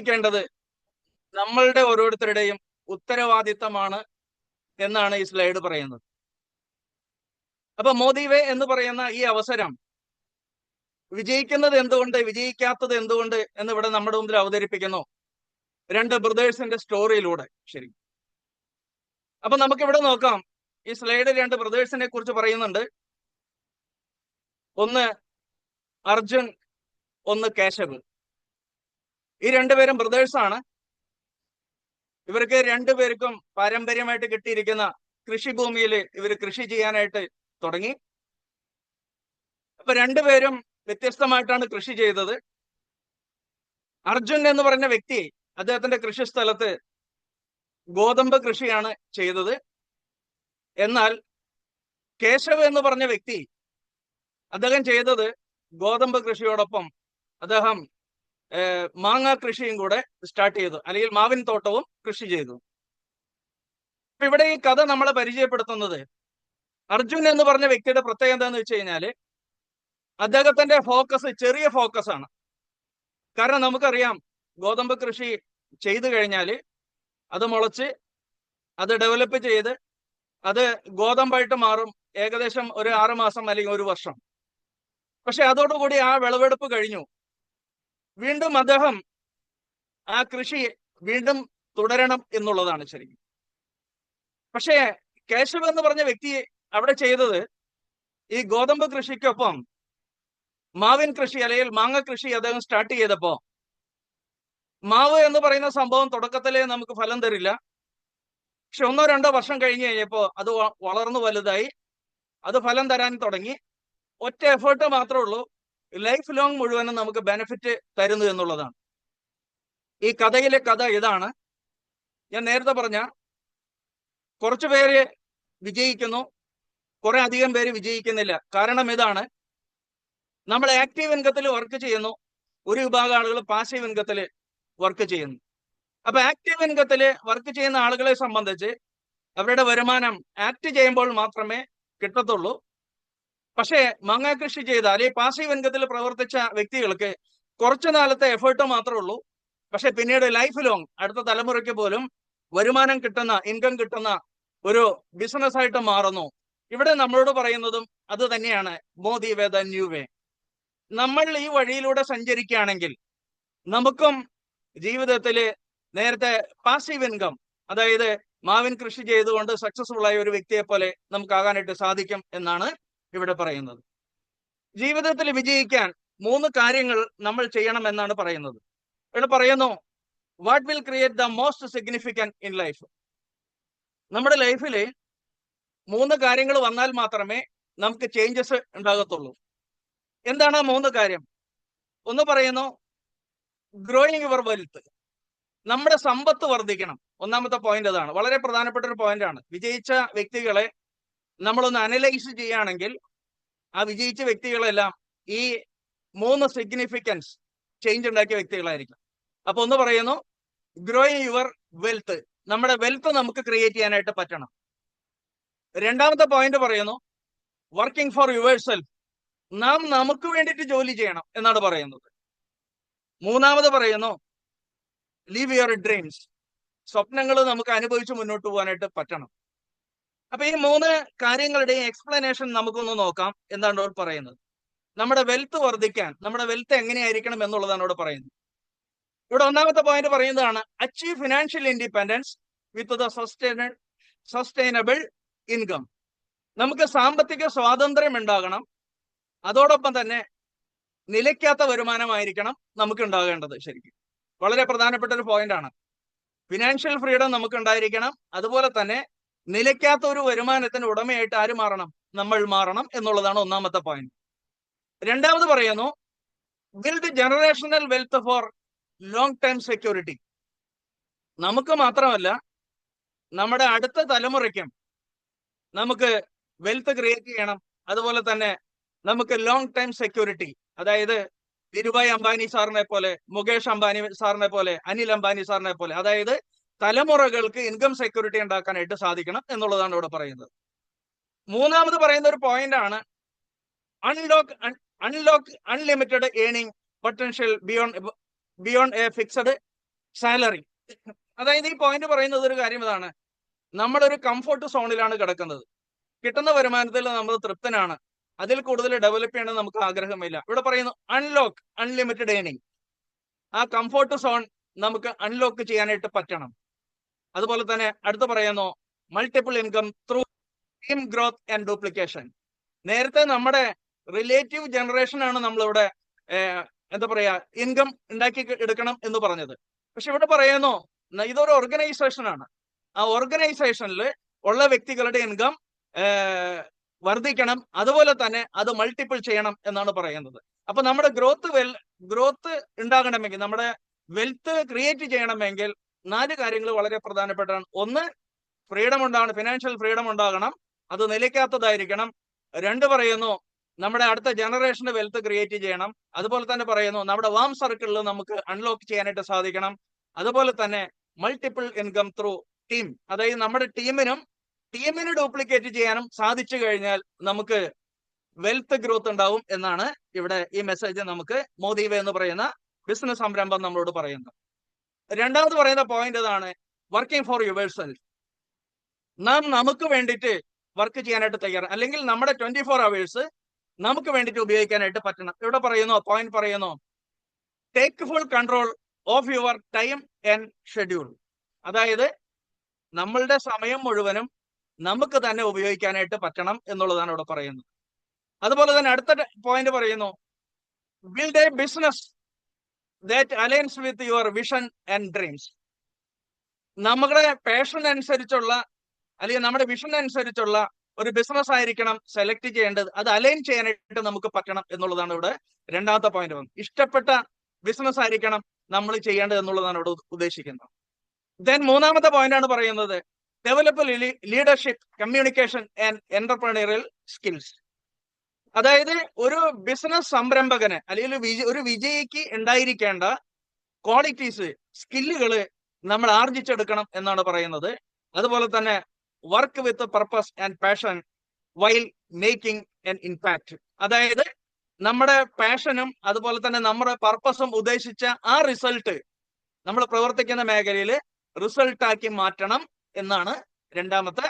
ക്കേണ്ടത് നമ്മളുടെ ഓരോരുത്തരുടെയും ഉത്തരവാദിത്തമാണ് എന്നാണ് ഈ സ്ലൈഡ് പറയുന്നത്. അപ്പൊ മോദി വേ എന്ന് പറയുന്ന ഈ അവസരം വിജയിക്കുന്നത് എന്തുകൊണ്ട്, വിജയിക്കാത്തത് എന്തുകൊണ്ട് എന്ന് ഇവിടെ നമ്മുടെ മുമ്പിൽ അവതരിപ്പിക്കുന്നു രണ്ട് ബ്രദേഴ്സിന്റെ സ്റ്റോറിയിലൂടെ. ശരി, അപ്പൊ നമുക്കിവിടെ നോക്കാം. ഈ സ്ലൈഡിൽ രണ്ട് ബ്രദേഴ്സിനെ കുറിച്ച് പറയുന്നുണ്ട്. ഒന്ന് അർജുൻ, ഒന്ന് കേശവ്. ഈ രണ്ടുപേരും ബ്രദേഴ്സാണ്. ഇവർക്ക് രണ്ടുപേർക്കും പാരമ്പര്യമായിട്ട് കിട്ടിയിരിക്കുന്ന കൃഷിഭൂമിയിൽ ഇവർ കൃഷി ചെയ്യാനായിട്ട് തുടങ്ങി. അപ്പൊ രണ്ടുപേരും വ്യത്യസ്തമായിട്ടാണ് കൃഷി ചെയ്തത്. അർജുൻ എന്ന് പറഞ്ഞ വ്യക്തി അദ്ദേഹത്തിന്റെ കൃഷിസ്ഥലത്ത് ഗോതമ്പ് കൃഷിയാണ് ചെയ്തത്. എന്നാൽ കേശവ് എന്ന് പറഞ്ഞ വ്യക്തി അദ്ദേഹം ചെയ്തത് ഗോതമ്പ് കൃഷിയോടൊപ്പം അദ്ദേഹം മാങ്ങ കൃഷിയും കൂടെ സ്റ്റാർട്ട് ചെയ്തു, അല്ലെങ്കിൽ മാവിൻ തോട്ടവും കൃഷി ചെയ്തു. അപ്പൊ ഇവിടെ ഈ കഥ നമ്മളെ പരിചയപ്പെടുത്തുന്നത് അർജുൻ എന്ന് പറഞ്ഞ വ്യക്തിയുടെ പ്രത്യേകത എന്താന്ന് വെച്ച് കഴിഞ്ഞാല് അദ്ദേഹത്തിന്റെ ഫോക്കസ് ചെറിയ ഫോക്കസ് ആണ്. കാരണം നമുക്കറിയാം, ഗോതമ്പ് കൃഷി ചെയ്തു കഴിഞ്ഞാൽ അത് മുളച്ച് അത് ഡെവലപ്പ് ചെയ്ത് അത് ഗോതമ്പായിട്ട് മാറും ഏകദേശം ഒരു 6 മാസം അല്ലെങ്കിൽ 1 വർഷം. പക്ഷെ അതോടുകൂടി ആ വിളവെടുപ്പ് കഴിഞ്ഞു. വീണ്ടും അദ്ദേഹം ആ കൃഷി വീണ്ടും തുടരണം എന്നുള്ളതാണ് ശരിക്കും. പക്ഷേ കേശവ് എന്ന് പറഞ്ഞ വ്യക്തി അവിടെ ചെയ്തത് ഈ ഗോതമ്പ് കൃഷിക്കൊപ്പം മാവിൻ കൃഷി അല്ലെങ്കിൽ മാങ്ങ കൃഷി അദ്ദേഹം സ്റ്റാർട്ട് ചെയ്തപ്പോ മാവ് എന്ന് പറയുന്ന സംഭവം തുടക്കത്തിലേ നമുക്ക് ഫലം തരില്ല. പക്ഷെ 1-2 വർഷം കഴിഞ്ഞ് കഴിഞ്ഞപ്പോ അത് വളർന്നു വലുതായി, അത് ഫലം തരാൻ തുടങ്ങി. ഒറ്റ എഫേർട്ട് മാത്രമേ ഉള്ളൂ, ലൈഫ് ലോങ് മുഴുവനും നമുക്ക് ബെനിഫിറ്റ് തരുന്നു എന്നുള്ളതാണ്. ഈ കഥയിലെ കഥ ഇതാണ്. ഞാൻ നേരത്തെ പറഞ്ഞ കുറച്ചു പേര് വിജയിക്കുന്നു, കുറെ അധികം പേര് വിജയിക്കുന്നില്ല. കാരണം ഇതാണ്, നമ്മൾ ആക്റ്റീവ് ഇൻകത്തിൽ വർക്ക് ചെയ്യുന്നു, ഒരു വിഭാഗം ആളുകൾ പാസീവ് ഇൻകത്തിൽ വർക്ക് ചെയ്യുന്നു. അപ്പൊ ആക്റ്റീവ് ഇൻകത്തിൽ വർക്ക് ചെയ്യുന്ന ആളുകളെ സംബന്ധിച്ച് അവരുടെ വരുമാനം ആക്ട് ചെയ്യുമ്പോൾ മാത്രമേ കിട്ടത്തുള്ളൂ. പക്ഷേ മാങ്ങ കൃഷി ചെയ്ത അല്ലെങ്കിൽ പാസീവ് ഇൻകത്തിൽ പ്രവർത്തിച്ച വ്യക്തികൾക്ക് കുറച്ചു നാളത്തെ എഫേർട്ട് മാത്രമേ ഉള്ളൂ. പക്ഷെ പിന്നീട് ലൈഫ് ലോങ് അടുത്ത തലമുറയ്ക്ക് പോലും വരുമാനം കിട്ടുന്ന, ഇൻകം കിട്ടുന്ന ഒരു ബിസിനസ് ആയിട്ട് മാറുന്നു. ഇവിടെ നമ്മളോട് പറയുന്നതും അത് തന്നെയാണ്, മോദി വേ ദ ന്യൂ വേ. നമ്മൾ ഈ വഴിയിലൂടെ സഞ്ചരിക്കുകയാണെങ്കിൽ നമുക്കും ജീവിതത്തിൽ നേരത്തെ പാസീവ് ഇൻകം, അതായത് മാവിൻ കൃഷി ചെയ്തുകൊണ്ട് സക്സസ്ഫുൾ ആയ ഒരു വ്യക്തിയെ പോലെ നമുക്കാകാനായിട്ട് സാധിക്കും എന്നാണ് ഇവിടെ പറയുന്നത്. ജീവിതത്തിൽ വിജയിക്കാൻ 3 കാര്യങ്ങൾ നമ്മൾ ചെയ്യണം എന്നാണ് പറയുന്നത്. ഇവിടെ പറയുന്നു, what will create the most significant in life. നമ്മുടെ ലൈഫിൽ 3 കാര്യങ്ങൾ വന്നാൽ മാത്രമേ നമുക്ക് ചേഞ്ചസ് ഉണ്ടാകത്തുള്ളൂ. എന്താണ് ആ 3 കാര്യം? ഒന്ന് പറയുന്നു, ഗ്രോയിങ് യുവർ വെൽത്ത്. നമ്മുടെ സമ്പത്ത് വർദ്ധിക്കണം. ഒന്നാമത്തെ പോയിന്റ് അതാണ്, വളരെ പ്രധാനപ്പെട്ട ഒരു പോയിന്റ് ആണ്. വിജയിച്ച വ്യക്തികളെ നമ്മളൊന്ന് അനലൈസ് ചെയ്യുകയാണെങ്കിൽ ആ വിജയിച്ച വ്യക്തികളെല്ലാം ഈ 3 സിഗ്നിഫിക്കൻസ് ചേഞ്ച് ഉണ്ടാക്കിയ വ്യക്തികളായിരിക്കും. അപ്പൊ ഒന്ന് പറയുന്നു, ഗ്രോയിങ് യുവർ വെൽത്ത്. നമ്മുടെ വെൽത്ത് നമുക്ക് ക്രിയേറ്റ് ചെയ്യാനായിട്ട് പറ്റണം. രണ്ടാമത്തെ പോയിന്റ് പറയുന്നു, വർക്കിംഗ് ഫോർ യുവർ സെൽഫ്. നാം നമുക്ക് വേണ്ടിയിട്ട് ജോലി ചെയ്യണം എന്നാണ് പറയുന്നത്. മൂന്നാമത് പറയുന്നു, ലീവ് യുവർ ഡ്രീംസ്. സ്വപ്നങ്ങൾ നമുക്ക് അനുഭവിച്ച് മുന്നോട്ട് പോകാനായിട്ട് പറ്റണം. അപ്പൊ ഈ 3 കാര്യങ്ങളുടെയും എക്സ്പ്ലനേഷൻ നമുക്കൊന്ന് നോക്കാം. എന്താണ് ഇവിടെ പറയുന്നത്? നമ്മുടെ വെൽത്ത് വർദ്ധിക്കാൻ നമ്മുടെ വെൽത്ത് എങ്ങനെയായിരിക്കണം എന്നുള്ളതാണ് ഇവിടെ പറയുന്നത്. ഇവിടെ ഒന്നാമത്തെ പോയിന്റ് പറയുന്നതാണ്, achieve financial independence with the sustainable income. നമുക്ക് സാമ്പത്തിക സ്വാതന്ത്ര്യം ഉണ്ടാകണം, അതോടൊപ്പം തന്നെ നിലയ്ക്കാത്ത വരുമാനമായിരിക്കണം നമുക്ക് ഉണ്ടാകേണ്ടത്. ശരിക്കും വളരെ പ്രധാനപ്പെട്ട ഒരു പോയിന്റ് ആണ്. ഫിനാൻഷ്യൽ ഫ്രീഡം നമുക്ക് ഉണ്ടായിരിക്കണം, അതുപോലെ തന്നെ നിലയ്ക്കാത്ത ഒരു വരുമാനത്തിന് ഉടമയായിട്ട് ആര് മാറണം? നമ്മൾ മാറണം എന്നുള്ളതാണ് ഒന്നാമത്തെ പോയിന്റ്. രണ്ടാമത് പറയുന്നു, build generational wealth for long time security. നമുക്ക് മാത്രമല്ല, നമ്മുടെ അടുത്ത തലമുറയ്ക്കും നമുക്ക് വെൽത്ത് ക്രിയേറ്റ് ചെയ്യണം. അതുപോലെ തന്നെ നമുക്ക് ലോങ് ടൈം സെക്യൂരിറ്റി, അതായത് ധീരുഭായ് അംബാനി സാറിനെ പോലെ, മുകേഷ് അംബാനി സാറിനെ പോലെ, അനിൽ അംബാനി സാറിനെ പോലെ, അതായത് തലമുറകൾക്ക് ഇൻകം സെക്യൂരിറ്റി ഉണ്ടാക്കാനായിട്ട് സാധിക്കണം എന്നുള്ളതാണ് ഇവിടെ പറയുന്നത്. മൂന്നാമത് പറയുന്ന ഒരു പോയിന്റ് ആണ്, unlock unlimited earning potential beyond A fixed salary. അതായത് ഈ പോയിന്റ് പറയുന്നത് ഒരു കാര്യം ഇതാണ്, നമ്മളൊരു കംഫർട്ട് സോണിലാണ് കിടക്കുന്നത്. കിട്ടുന്ന വരുമാനത്തിൽ നമ്മൾ തൃപ്തനാണ്, അതിൽ കൂടുതൽ ഡെവലപ്പ് ചെയ്യണമെന്ന് നമുക്ക് ആഗ്രഹമില്ല. ഇവിടെ പറയുന്നു അൺലോക്ക് അൺലിമിറ്റഡ് ഏണിംഗ്. ആ കംഫർട്ട് സോൺ നമുക്ക് അൺലോക്ക് ചെയ്യാനായിട്ട് പറ്റണം. അതുപോലെ തന്നെ അടുത്ത് പറയുന്നു multiple income through team growth and duplication. നേരത്തെ നമ്മുടെ റിലേറ്റീവ് ജനറേഷൻ ആണ് നമ്മളിവിടെ എന്താ പറയാ ഇൻകം ഉണ്ടാക്കി എടുക്കണം എന്ന് പറഞ്ഞത്. പക്ഷെ ഇവിടെ പറയുന്നു ഇതൊരു ഓർഗനൈസേഷൻ ആണ്. ആ ഓർഗനൈസേഷനിൽ ഉള്ള വ്യക്തികളുടെ ഇൻകം വർദ്ധിക്കണം, അതുപോലെ തന്നെ അത് മൾട്ടിപ്പിൾ ചെയ്യണം എന്നാണ് പറയുന്നത്. അപ്പൊ നമ്മുടെ ഗ്രോത്ത് ഉണ്ടാകണമെങ്കിൽ, നമ്മുടെ വെൽത്ത് ക്രിയേറ്റ് ചെയ്യണമെങ്കിൽ 4 കാര്യങ്ങൾ വളരെ പ്രധാനപ്പെട്ടാണ്. ഒന്ന്, ഫ്രീഡം ഉണ്ടാകണം, ഫിനാൻഷ്യൽ ഫ്രീഡം ഉണ്ടാകണം, അത് നിലയ്ക്കാത്തതായിരിക്കണം. 2 പറയുന്നു നമ്മുടെ അടുത്ത ജനറേഷന് വെൽത്ത് ക്രിയേറ്റ് ചെയ്യണം. അതുപോലെ തന്നെ പറയുന്നു നമ്മുടെ വാം സർക്കിളിൽ നമുക്ക് അൺലോക്ക് ചെയ്യാനായിട്ട് സാധിക്കണം. അതുപോലെ തന്നെ മൾട്ടിപ്പിൾ ഇൻകം ത്രൂ ടീം, അതായത് നമ്മുടെ ടീമിന് ഡ്യൂപ്ലിക്കേറ്റ് ചെയ്യാനും സാധിച്ചു കഴിഞ്ഞാൽ നമുക്ക് വെൽത്ത് ഗ്രോത്ത് ഉണ്ടാവും എന്നാണ് ഇവിടെ ഈ മെസ്സേജ് നമുക്ക് മോദീവേ എന്ന് പറയുന്ന ബിസിനസ് സംരംഭം നമ്മളോട് പറയുന്നത്. രണ്ടാമത് പറയുന്ന പോയിന്റ് ഇതാണ്, വർക്കിംഗ് ഫോർ യുവർ സെൽഫ്. നാം നമുക്ക് വേണ്ടിയിട്ട് വർക്ക് ചെയ്യാനായിട്ട് തയ്യാറ്, അല്ലെങ്കിൽ നമ്മുടെ 24 hours നമുക്ക് വേണ്ടിയിട്ട് ഉപയോഗിക്കാനായിട്ട് പറ്റണം. ഇവിടെ പറയുന്നു പോയിന്റ് പറയുന്നു take full control of your time and schedule. അതായത് നമ്മളുടെ സമയം മുഴുവനും നമുക്ക് തന്നെ ഉപയോഗിക്കാനായിട്ട് പറ്റണം എന്നുള്ളതാണ് ഇവിടെ പറയുന്നത്. അതുപോലെ തന്നെ അടുത്ത പോയിന്റ് പറയുന്നു build A business that aligns with your vision and dreams. നമ്മുടെ പാഷൻ അനുസരിച്ചുള്ള അല്ലെങ്കിൽ നമ്മുടെ വിഷൻ അനുസരിച്ചുള്ള ഒരു ബിസിനസ് ആയിരിക്കണം സെലക്ട് ചെയ്യേണ്ടത്. അത് അലൈൻ ചെയ്യാനായിട്ട് നമുക്ക് പറ്റണം എന്നുള്ളതാണ് ഇവിടെ രണ്ടാമത്തെ പോയിന്റ് വന്നത്. ഇഷ്ടപ്പെട്ട ബിസിനസ് ആയിരിക്കണം നമ്മൾ ചെയ്യേണ്ടത് എന്നുള്ളതാണ് ഇവിടെ ഉദ്ദേശിക്കുന്നത്. ദെൻ മൂന്നാമത്തെ പോയിന്റ് ആണ് പറയുന്നത് develop leadership, communication and entrepreneurial skills. അതായത് ഒരു ബിസിനസ് സംരംഭകന് അല്ലെങ്കിൽ ഒരു വിജയിക്ക് ഉണ്ടായിരിക്കേണ്ട ക്വാളിറ്റീസ്, സ്കില്ലുകൾ നമ്മൾ ആർജിച്ചെടുക്കണം എന്നാണ് പറയുന്നത്. അതുപോലെ തന്നെ work with purpose and passion while making an impact. അതായത് നമ്മുടെ പാഷനും അതുപോലെ തന്നെ നമ്മുടെ പർപ്പസും ഉദ്ദേശിച്ച ആ റിസൾട്ട് നമ്മൾ പ്രവർത്തിക്കുന്ന മേഖലയിൽ റിസൾട്ട് ആക്കി മാറ്റണം എന്നാണ് രണ്ടാമത്തെ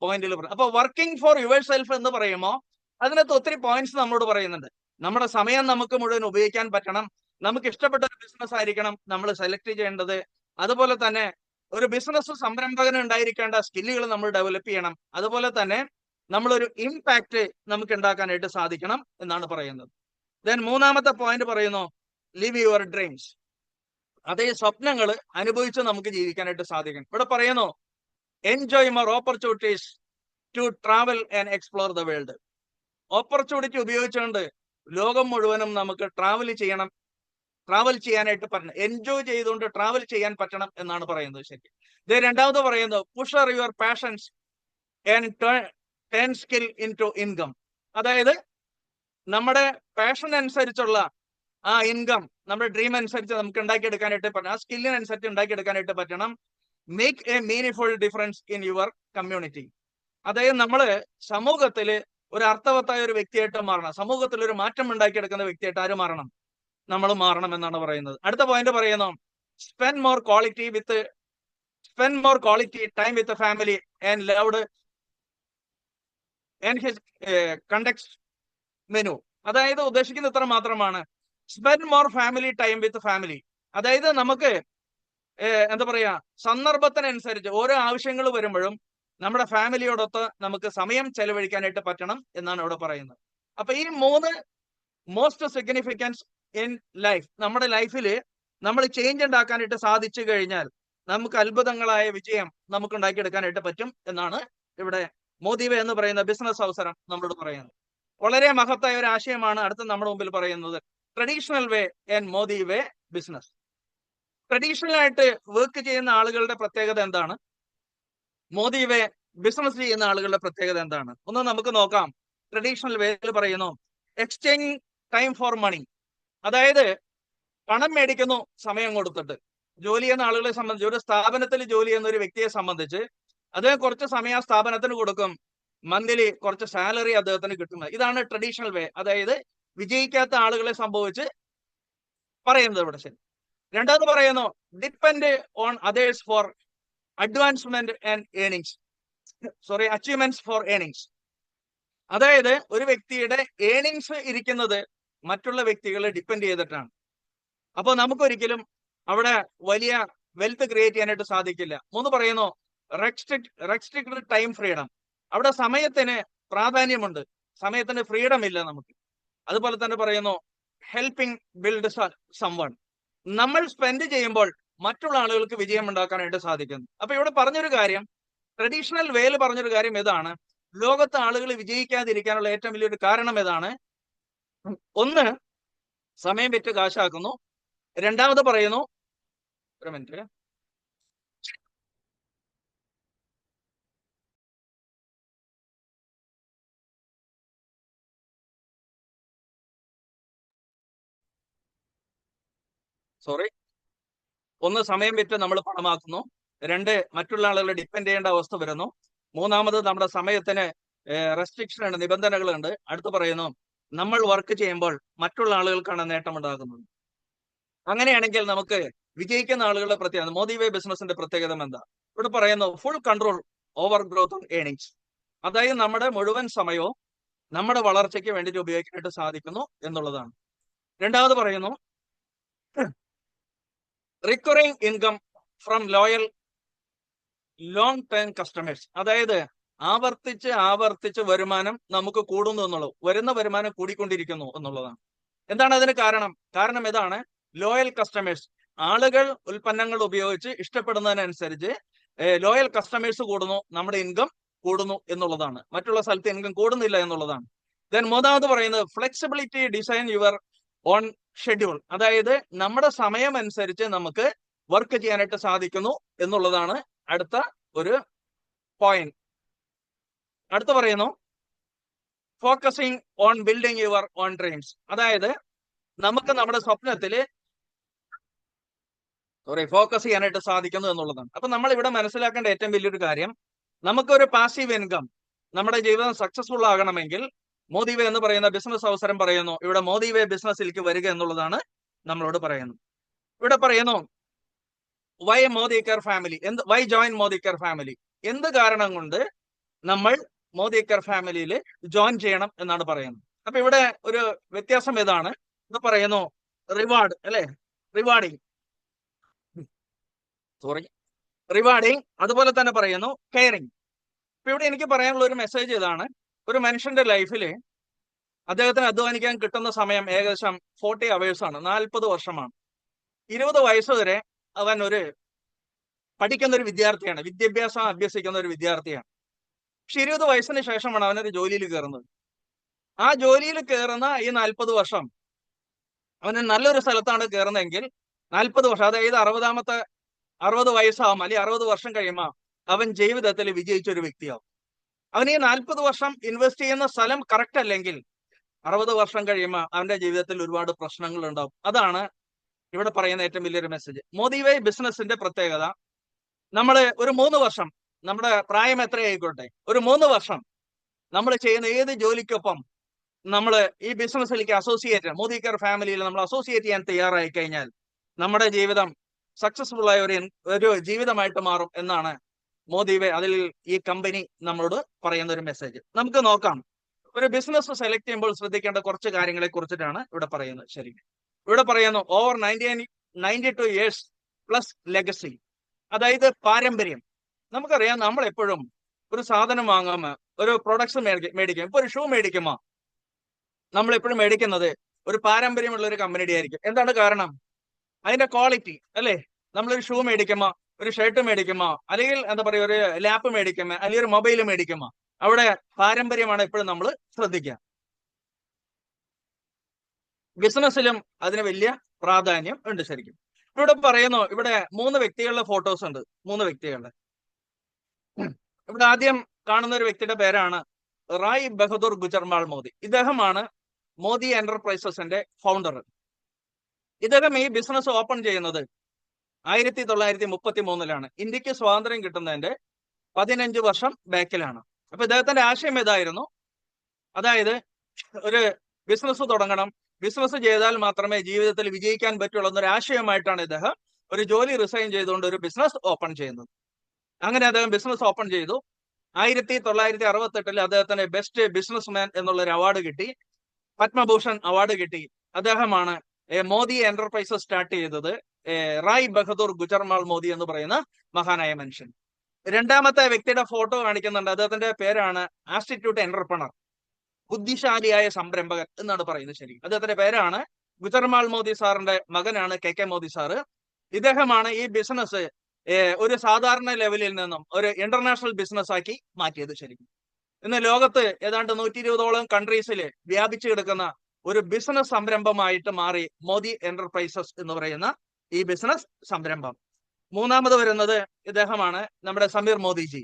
പോയിന്റിൽ പറയുന്നത്. അപ്പൊ വർക്കിംഗ് ഫോർ യുവർ സെൽഫ് എന്ന് പറയുമ്പോൾ അതിനകത്ത് ഒത്തിരി പോയിന്റ്സ് നമ്മളോട് പറയുന്നുണ്ട്. നമ്മുടെ സമയം നമുക്ക് മുഴുവൻ ഉപയോഗിക്കാൻ പറ്റണം, നമുക്ക് ഇഷ്ടപ്പെട്ട ഒരു ബിസിനസ് ആയിരിക്കണം നമ്മൾ സെലക്ട് ചെയ്യേണ്ടത്. അതുപോലെ തന്നെ ഒരു ബിസിനസ് സംരംഭകന് ഉണ്ടായിരിക്കേണ്ട സ്കില്ലുകൾ നമ്മൾ ഡെവലപ്പ് ചെയ്യണം. അതുപോലെ തന്നെ നമ്മളൊരു ഇമ്പാക്ട് നമുക്ക് ഉണ്ടാക്കാനായിട്ട് സാധിക്കണം എന്നാണ് പറയുന്നത്. ദെൻ മൂന്നാമത്തെ പോയിന്റ് പറയുന്നു ലിവ് യുവർ ഡ്രീംസ്. അതേ സ്വപ്നങ്ങൾ അനുഭവിച്ച് നമുക്ക് ജീവിക്കാനായിട്ട് സാധിക്കണം. ഇവിടെ പറയുന്നു enjoy more opportunities to travel and explore the world. Opportunity ഉപയോഗിച്ചുകൊണ്ട് ലോകം മുഴുവനും നമുക്ക് ട്രാവൽ ചെയ്യാനായിട്ട് പറ്റണം, എൻജോയ് ചെയ്തുകൊണ്ട് ട്രാവൽ ചെയ്യാൻ പറ്റണം എന്നാണ് പറയുന്നത്. ശരി. ഇത് രണ്ടാമത് പറയുന്നത് പുഷർ your passions and turn skill into income. അതായത് നമ്മുടെ പാഷൻ അനുസരിച്ചുള്ള ആ ഇൻകം, നമ്മുടെ ഡ്രീം അനുസരിച്ച് നമുക്ക് ഉണ്ടാക്കിയെടുക്കാനായിട്ട് പറ്റണം, ആ സ്കില്ലിനനുസരിച്ച് ഉണ്ടാക്കിയെടുക്കാനായിട്ട് പറ്റണം. Make A meaningful difference in your community. അതായത് നമ്മള് സമൂഹത്തിൽ ഒരു അർത്ഥവത്തായ ഒരു വ്യക്തിയായിട്ട് മാറണം, സമൂഹത്തിൽ ഒരു മാറ്റം ഉണ്ടാക്കിയെടുക്കുന്ന വ്യക്തിയായിട്ട് ആര് മാറണം? നമ്മൾ മാറണം എന്നാണ് പറയുന്നത്. അടുത്ത പോയിന്റ് പറയുന്നു spend more quality time with family and loved and his conduct menu. അതായത് ഉദ്ദേശിക്കുന്ന ഇത്ര മാത്രമാണ്, spend more family time with family. അതായത് നമുക്ക് എന്താ പറയാ സന്ദർഭത്തിനനുസരിച്ച് ഓരോ ആവശ്യങ്ങൾ വരുമ്പോഴും നമ്മുടെ ഫാമിലിയോടൊത്ത് നമുക്ക് സമയം ചെലവഴിക്കാനായിട്ട് പറ്റണം എന്നാണ് ഇവിടെ പറയുന്നത്. അപ്പൊ ഈ 3 മോസ്റ്റ് സിഗ്നിഫിക്കൻസ് ഇൻ ലൈഫ്, നമ്മുടെ ലൈഫിൽ നമ്മൾ ചേഞ്ച് ഉണ്ടാക്കാനായിട്ട് സാധിച്ചു കഴിഞ്ഞാൽ നമുക്ക് അത്ഭുതങ്ങളായ വിജയം നമുക്ക് ഉണ്ടാക്കിയെടുക്കാനായിട്ട് പറ്റും എന്നാണ് ഇവിടെ മോദീവേ എന്ന് പറയുന്ന ബിസിനസ് അവസരം നമ്മളോട് പറയുന്നത്. വളരെ മഹത്തായ ഒരു ആശയമാണ് അടുത്ത നമ്മുടെ മുമ്പിൽ പറയുന്നത്, traditional way and Modi way business. Traditional ആയിട്ട് വർക്ക് ചെയ്യുന്ന ആളുകളുടെ പ്രത്യേകത എന്താണ്, മോദീവേ ബിസിനസ് ചെയ്യുന്ന ആളുകളുടെ പ്രത്യേകത എന്താണ്? ഒന്ന് നമുക്ക് നോക്കാം. ട്രഡീഷണൽ വേയിൽ പറയുന്നു എക്സ്ചേഞ്ച് ടൈം ഫോർ മണി. അതായത് പണം മേടിക്കുന്നു സമയം കൊടുത്തിട്ട്. ജോലി ചെയ്യുന്ന ആളുകളെ സംബന്ധിച്ച്, ഒരു സ്ഥാപനത്തിൽ ജോലി ചെയ്യുന്ന ഒരു വ്യക്തിയെ സംബന്ധിച്ച് അദ്ദേഹം കുറച്ച് സമയം ആ സ്ഥാപനത്തിന് കൊടുക്കും, മന്ത്ലി കുറച്ച് സാലറി അദ്ദേഹത്തിന് കിട്ടുന്നത്. ഇതാണ് ട്രഡീഷണൽ വേ, അതായത് വിജയിക്കാത്ത ആളുകളെ സംഭവിച്ച് പറയുന്നത് ഇവിടെ. ശരി. രണ്ടാമത് പറയുന്നു depend on others for advancement and earnings, achievements for earnings. അതായത് ഒരു വ്യക്തിയുടെ ഏണിങ്സ് ഇരിക്കുന്നത് മറ്റുള്ള വ്യക്തികളെ ഡിപ്പെൻഡ് ചെയ്തിട്ടാണ്. അപ്പോൾ നമുക്കൊരിക്കലും അവിടെ വലിയ വെൽത്ത് ക്രിയേറ്റ് ചെയ്യാനായിട്ട് സാധിക്കില്ല. മൂന്ന് പറയുന്നു റെസ്ട്രിക്റ്റഡ് ടൈം ഫ്രീഡം. അവിടെ സമയത്തിന് പ്രാധാന്യമുണ്ട്, സമയത്തിന് ഫ്രീഡം ഇല്ല നമുക്ക്. അതുപോലെ തന്നെ പറയുന്നു ഹെൽപ്പിംഗ് ബിൽഡ് സംവൺ. നമ്മൾ സ്പെൻഡ് ചെയ്യുമ്പോൾ മറ്റുള്ള ആളുകൾക്ക് വിജയം ഉണ്ടാക്കാനായിട്ട് സാധിക്കുന്നു. അപ്പൊ ഇവിടെ പറഞ്ഞൊരു കാര്യം, ട്രഡീഷണൽ വേയിൽ പറഞ്ഞൊരു കാര്യം ഇതാണ്, ലോകത്ത് ആളുകൾ വിജയിക്കാതിരിക്കാനുള്ള ഏറ്റവും വലിയൊരു കാരണം ഏതാണ്? ഒന്ന്, സമയം വിറ്റ് കാശാക്കുന്നു. രണ്ടാമത് പറയുന്നു, ഒരു മിനിറ്റ്, ഒന്ന് സമയം വിറ്റ് നമ്മൾ പണമാക്കുന്നു. രണ്ട്, മറ്റുള്ള ആളുകളെ ഡിപ്പെൻഡ് ചെയ്യേണ്ട അവസ്ഥ വരുന്നു. മൂന്നാമത് നമ്മുടെ സമയത്തിന് റെസ്ട്രിക്ഷൻ ഉണ്ട്, നിബന്ധനകളുണ്ട്. അടുത്ത് പറയുന്നു നമ്മൾ വർക്ക് ചെയ്യുമ്പോൾ മറ്റുള്ള ആളുകൾക്കാണ് നേട്ടം ഉണ്ടാകുന്നത്. അങ്ങനെയാണെങ്കിൽ നമുക്ക് വിജയിക്കുന്ന ആളുകളുടെ പ്രത്യേകത, മോദി വേ ബിസിനസിന്റെ പ്രത്യേകത എന്താ? ഇവിടെ പറയുന്നു full control over growth of earnings. അതായത് നമ്മുടെ മുഴുവൻ സമയവും നമ്മുടെ വളർച്ചയ്ക്ക് വേണ്ടിയിട്ട് ഉപയോഗിക്കാനായിട്ട് സാധിക്കുന്നു എന്നുള്ളതാണ്. രണ്ടാമത് പറയുന്നു recurring income from loyal long term customers. അതായത് ആവർത്തിച്ച് വരുമാനം നമുക്ക് കൂടുന്നു എന്നുള്ളത്, വരുന്ന വരുമാനം കൂടിക്കൊണ്ടിരിക്കുന്നു എന്നുള്ളതാണ്. എന്താണ് അതിന് കാരണം? കാരണം ഇതാണ്, ലോയൽ കസ്റ്റമേഴ്സ്. ആളുകൾ ഉൽപ്പന്നങ്ങൾ ഉപയോഗിച്ച് ഇഷ്ടപ്പെടുന്നതിനനുസരിച്ച് ലോയൽ കസ്റ്റമേഴ്സ് കൂടുന്നു, നമ്മുടെ ഇൻകം കൂടുന്നു എന്നുള്ളതാണ്. മറ്റുള്ള സ്ഥലത്ത് ഇൻകം കൂടുന്നില്ല എന്നുള്ളതാണ്. ദെൻ മൂന്നാമത് പറയുന്നത് flexibility design your own schedule. അതായത് നമ്മുടെ സമയം അനുസരിച്ച് നമുക്ക് വർക്ക് ചെയ്യാനായിട്ട് സാധിക്കുന്നു എന്നുള്ളതാണ് അടുത്ത ഒരു പോയിന്റ്. അടുത്ത് പറയുന്നു focusing on building your own dreams. അതായത് നമുക്ക് നമ്മുടെ സ്വപ്നത്തില് ഫോക്കസ് ചെയ്യാനായിട്ട് സാധിക്കുന്നു എന്നുള്ളതാണ്. അപ്പൊ നമ്മൾ ഇവിടെ മനസ്സിലാക്കേണ്ട ഏറ്റവും വലിയൊരു കാര്യം, നമുക്കൊരു പാസീവ് ഇൻകം, നമ്മുടെ ജീവിതം സക്സസ്ഫുൾ ആകണമെങ്കിൽ മോദി വേ എന്ന് പറയുന്ന ബിസിനസ് അവസരം പറയുന്നു, ഇവിടെ മോദി വേ ബിസിനസ്സിലേക്ക് വരിക എന്നുള്ളതാണ് നമ്മളോട് പറയുന്നത്. ഇവിടെ പറയുന്നു why Modi care family, why join Modi care family, എന്ത് കാരണം കൊണ്ട് നമ്മൾ മോദി കെയർ ഫാമിലിയിൽ ജോയിൻ ചെയ്യണം എന്നാണ് പറയുന്നത്. അപ്പൊ ഇവിടെ ഒരു വ്യത്യാസം ഏതാണ്? ഇത് പറയുന്നു റിവാർഡ്, അല്ലെ, റിവാർഡിങ്, അതുപോലെ തന്നെ പറയുന്നു കെയറിങ്. ഇപ്പൊ ഇവിടെ എനിക്ക് പറയാനുള്ള ഒരു മെസ്സേജ് ഇതാണ്, ഒരു മനുഷ്യന്റെ ലൈഫിൽ അദ്ദേഹത്തിന് അധ്വാനിക്കാൻ കിട്ടുന്ന സമയം ഏകദേശം 40 hours ആണ്, 40 വർഷമാണ്. 20 വയസ്സ് വരെ അവൻ പഠിക്കുന്ന ഒരു വിദ്യാർത്ഥിയാണ്, വിദ്യാഭ്യാസം അഭ്യസിക്കുന്ന ഒരു വിദ്യാർത്ഥിയാണ്. പക്ഷെ 20 വയസ്സിന് ശേഷമാണ് അവനൊരു ജോലിയിൽ കയറുന്നത്. ആ ജോലിയിൽ കയറുന്ന ഈ 40 വർഷം അവന് നല്ലൊരു സ്ഥലത്താണ് കയറുന്നതെങ്കിൽ 40 വർഷം, അതായത് 60 വയസ്സാവും, അല്ലെങ്കിൽ 60 വർഷം കഴിയുമ്പോൾ അവൻ ജീവിതത്തിൽ വിജയിച്ച ഒരു വ്യക്തിയാവും. അവൻ ഈ 40 വർഷം ഇൻവെസ്റ്റ് ചെയ്യുന്ന സ്ഥലം കറക്റ്റ് അല്ലെങ്കിൽ 60 വർഷം കഴിയുമ്പോൾ അവന്റെ ജീവിതത്തിൽ ഒരുപാട് പ്രശ്നങ്ങൾ ഉണ്ടാവും. അതാണ് ഇവിടെ പറയുന്ന ഏറ്റവും വലിയൊരു മെസ്സേജ്. മോദി വേ ബിസിനസിന്റെ പ്രത്യേകത, നമ്മൾ ഒരു 3 വർഷം, നമ്മുടെ പ്രായം എത്രയായിക്കോട്ടെ, ഒരു 3 വർഷം നമ്മൾ ചെയ്യുന്ന ഏത് ജോലിക്കൊപ്പം നമ്മൾ ഈ ബിസിനസ്സിലേക്ക് അസോസിയേറ്റ്, മോദി കെയർ ഫാമിലിയിൽ നമ്മൾ അസോസിയേറ്റ് ചെയ്യാൻ തയ്യാറായി കഴിഞ്ഞാൽ നമ്മുടെ ജീവിതം സക്സസ്ഫുൾ ആയ ഒരു ജീവിതമായിട്ട് മാറും എന്നാണ് മോദി വേ, അതിൽ ഈ കമ്പനി നമ്മളോട് പറയുന്ന ഒരു മെസ്സേജ്. നമുക്ക് നോക്കാം, ഒരു ബിസിനസ് സെലക്ട് ചെയ്യുമ്പോൾ ശ്രദ്ധിക്കേണ്ട കുറച്ച് കാര്യങ്ങളെ കുറിച്ചിട്ടാണ് ഇവിടെ പറയുന്നത്. ശരി, ഇവിടെ പറയുന്നു ഓവർ 92 years പ്ലസ് ലെഗസി, അതായത് പാരമ്പര്യം. നമുക്കറിയാം, നമ്മൾ എപ്പോഴും ഒരു സാധനം വാങ്ങുമ്പോൾ, ഒരു പ്രൊഡക്ട്സ് മേടിക്കും, ഇപ്പൊ ഒരു ഷൂ മേടിക്കുമ്പോൾ നമ്മൾ എപ്പോഴും മേടിക്കുന്നത് ഒരു പാരമ്പര്യമുള്ള ഒരു കമ്പനിയുടെ ആയിരിക്കും. എന്താണ് കാരണം? അതിന്റെ ക്വാളിറ്റി, അല്ലെ? നമ്മളൊരു ഷൂ മേടിക്കുമ്പോ, ഒരു ഷർട്ട് മേടിക്കുമ്പോ, അല്ലെങ്കിൽ എന്താ പറയുക, ഒരു ലാപ്പ് മേടിക്കുമ്പോ, അല്ലെങ്കിൽ ഒരു മൊബൈൽ മേടിക്കുമ്പോ അവിടെ പാരമ്പര്യമാണ് എപ്പോഴും നമ്മൾ ശ്രദ്ധിക്കുക. ബിസിനസ്സിലും അതിന് വലിയ പ്രാധാന്യം ഉണ്ട് ശരിക്കും. ഇവിടെ പറയുന്നു, ഇവിടെ 3 വ്യക്തികളുടെ ഫോട്ടോസ് ഉണ്ട്, 3 വ്യക്തികളുടെ. ഇവിടെ ആദ്യം കാണുന്ന ഒരു വ്യക്തിയുടെ പേരാണ് റായ് ബഹദൂർ ഗുജർമാൾ മോദി. ഇദ്ദേഹമാണ് മോദി എന്റർപ്രൈസസിന്റെ ഫൗണ്ടർ. ഇദ്ദേഹം ഈ ബിസിനസ് ഓപ്പൺ ചെയ്യുന്നത് 1933-ലാണ്. ഇന്ത്യക്ക് സ്വാതന്ത്ര്യം കിട്ടുന്നതിന്റെ 15 വർഷം ബാക്കിലാണ്. അപ്പൊ ഇദ്ദേഹത്തിന്റെ ആശയം ഇതായിരുന്നു, അതായത് ഒരു ബിസിനസ് തുടങ്ങണം, ബിസിനസ് ചെയ്താൽ മാത്രമേ ജീവിതത്തിൽ വിജയിക്കാൻ പറ്റുള്ളൂ എന്നൊരു ആശയമായിട്ടാണ് ഇദ്ദേഹം ഒരു ജോലി റിസൈൻ ചെയ്തുകൊണ്ട് ഒരു ബിസിനസ് ഓപ്പൺ ചെയ്യുന്നത്. അങ്ങനെ അദ്ദേഹം ബിസിനസ് ഓപ്പൺ ചെയ്തു. 1968 അദ്ദേഹത്തിന് ബെസ്റ്റ് ബിസിനസ്മാൻ എന്നുള്ള ഒരു അവാർഡ് കിട്ടി, പത്മഭൂഷൺ അവാർഡ് കിട്ടി. അദ്ദേഹമാണ് മോദി എന്റർപ്രൈസസ് സ്റ്റാർട്ട് ചെയ്തത്. റായ് ബഹദൂർ ഗുജർമാൾ മോദി എന്ന് പറയുന്ന മഹാനായ മനുഷ്യൻ. രണ്ടാമത്തെ വ്യക്തിയുടെ ഫോട്ടോ കാണിക്കുന്നുണ്ട്. അദ്ദേഹത്തിന്റെ പേരാണ് ആസ്റ്റിറ്റ്യൂട്ട് എന്റർപ്രണർ, ബുദ്ധിശാലിയായ സംരംഭകൻ എന്നാണ് പറയുന്നത്. ശരി, അദ്ദേഹത്തിന്റെ പേരാണ് ഗുജർമാൾ മോദി സാറിന്റെ മകനാണ് കെ മോദി സാറ്. ഇദ്ദേഹമാണ് ഈ ബിസിനസ് ഒരു സാധാരണ ലെവലിൽ നിന്നും ഒരു ഇന്റർനാഷണൽ ബിസിനസ് ആക്കി മാറ്റിയത്. ശരിക്കും ഇന്ന് ലോകത്ത് ഏതാണ്ട് 120ഓളം കൺട്രീസിൽ വ്യാപിച്ചു കിടക്കുന്ന ഒരു ബിസിനസ് സംരംഭമായിട്ട് മാറി മോദി എന്റർപ്രൈസസ് എന്ന് പറയുന്ന ഈ ബിസിനസ് സംരംഭം. മൂന്നാമത് വരുന്നത് ഇദ്ദേഹമാണ്, നമ്മുടെ സമീർ മോദിജി.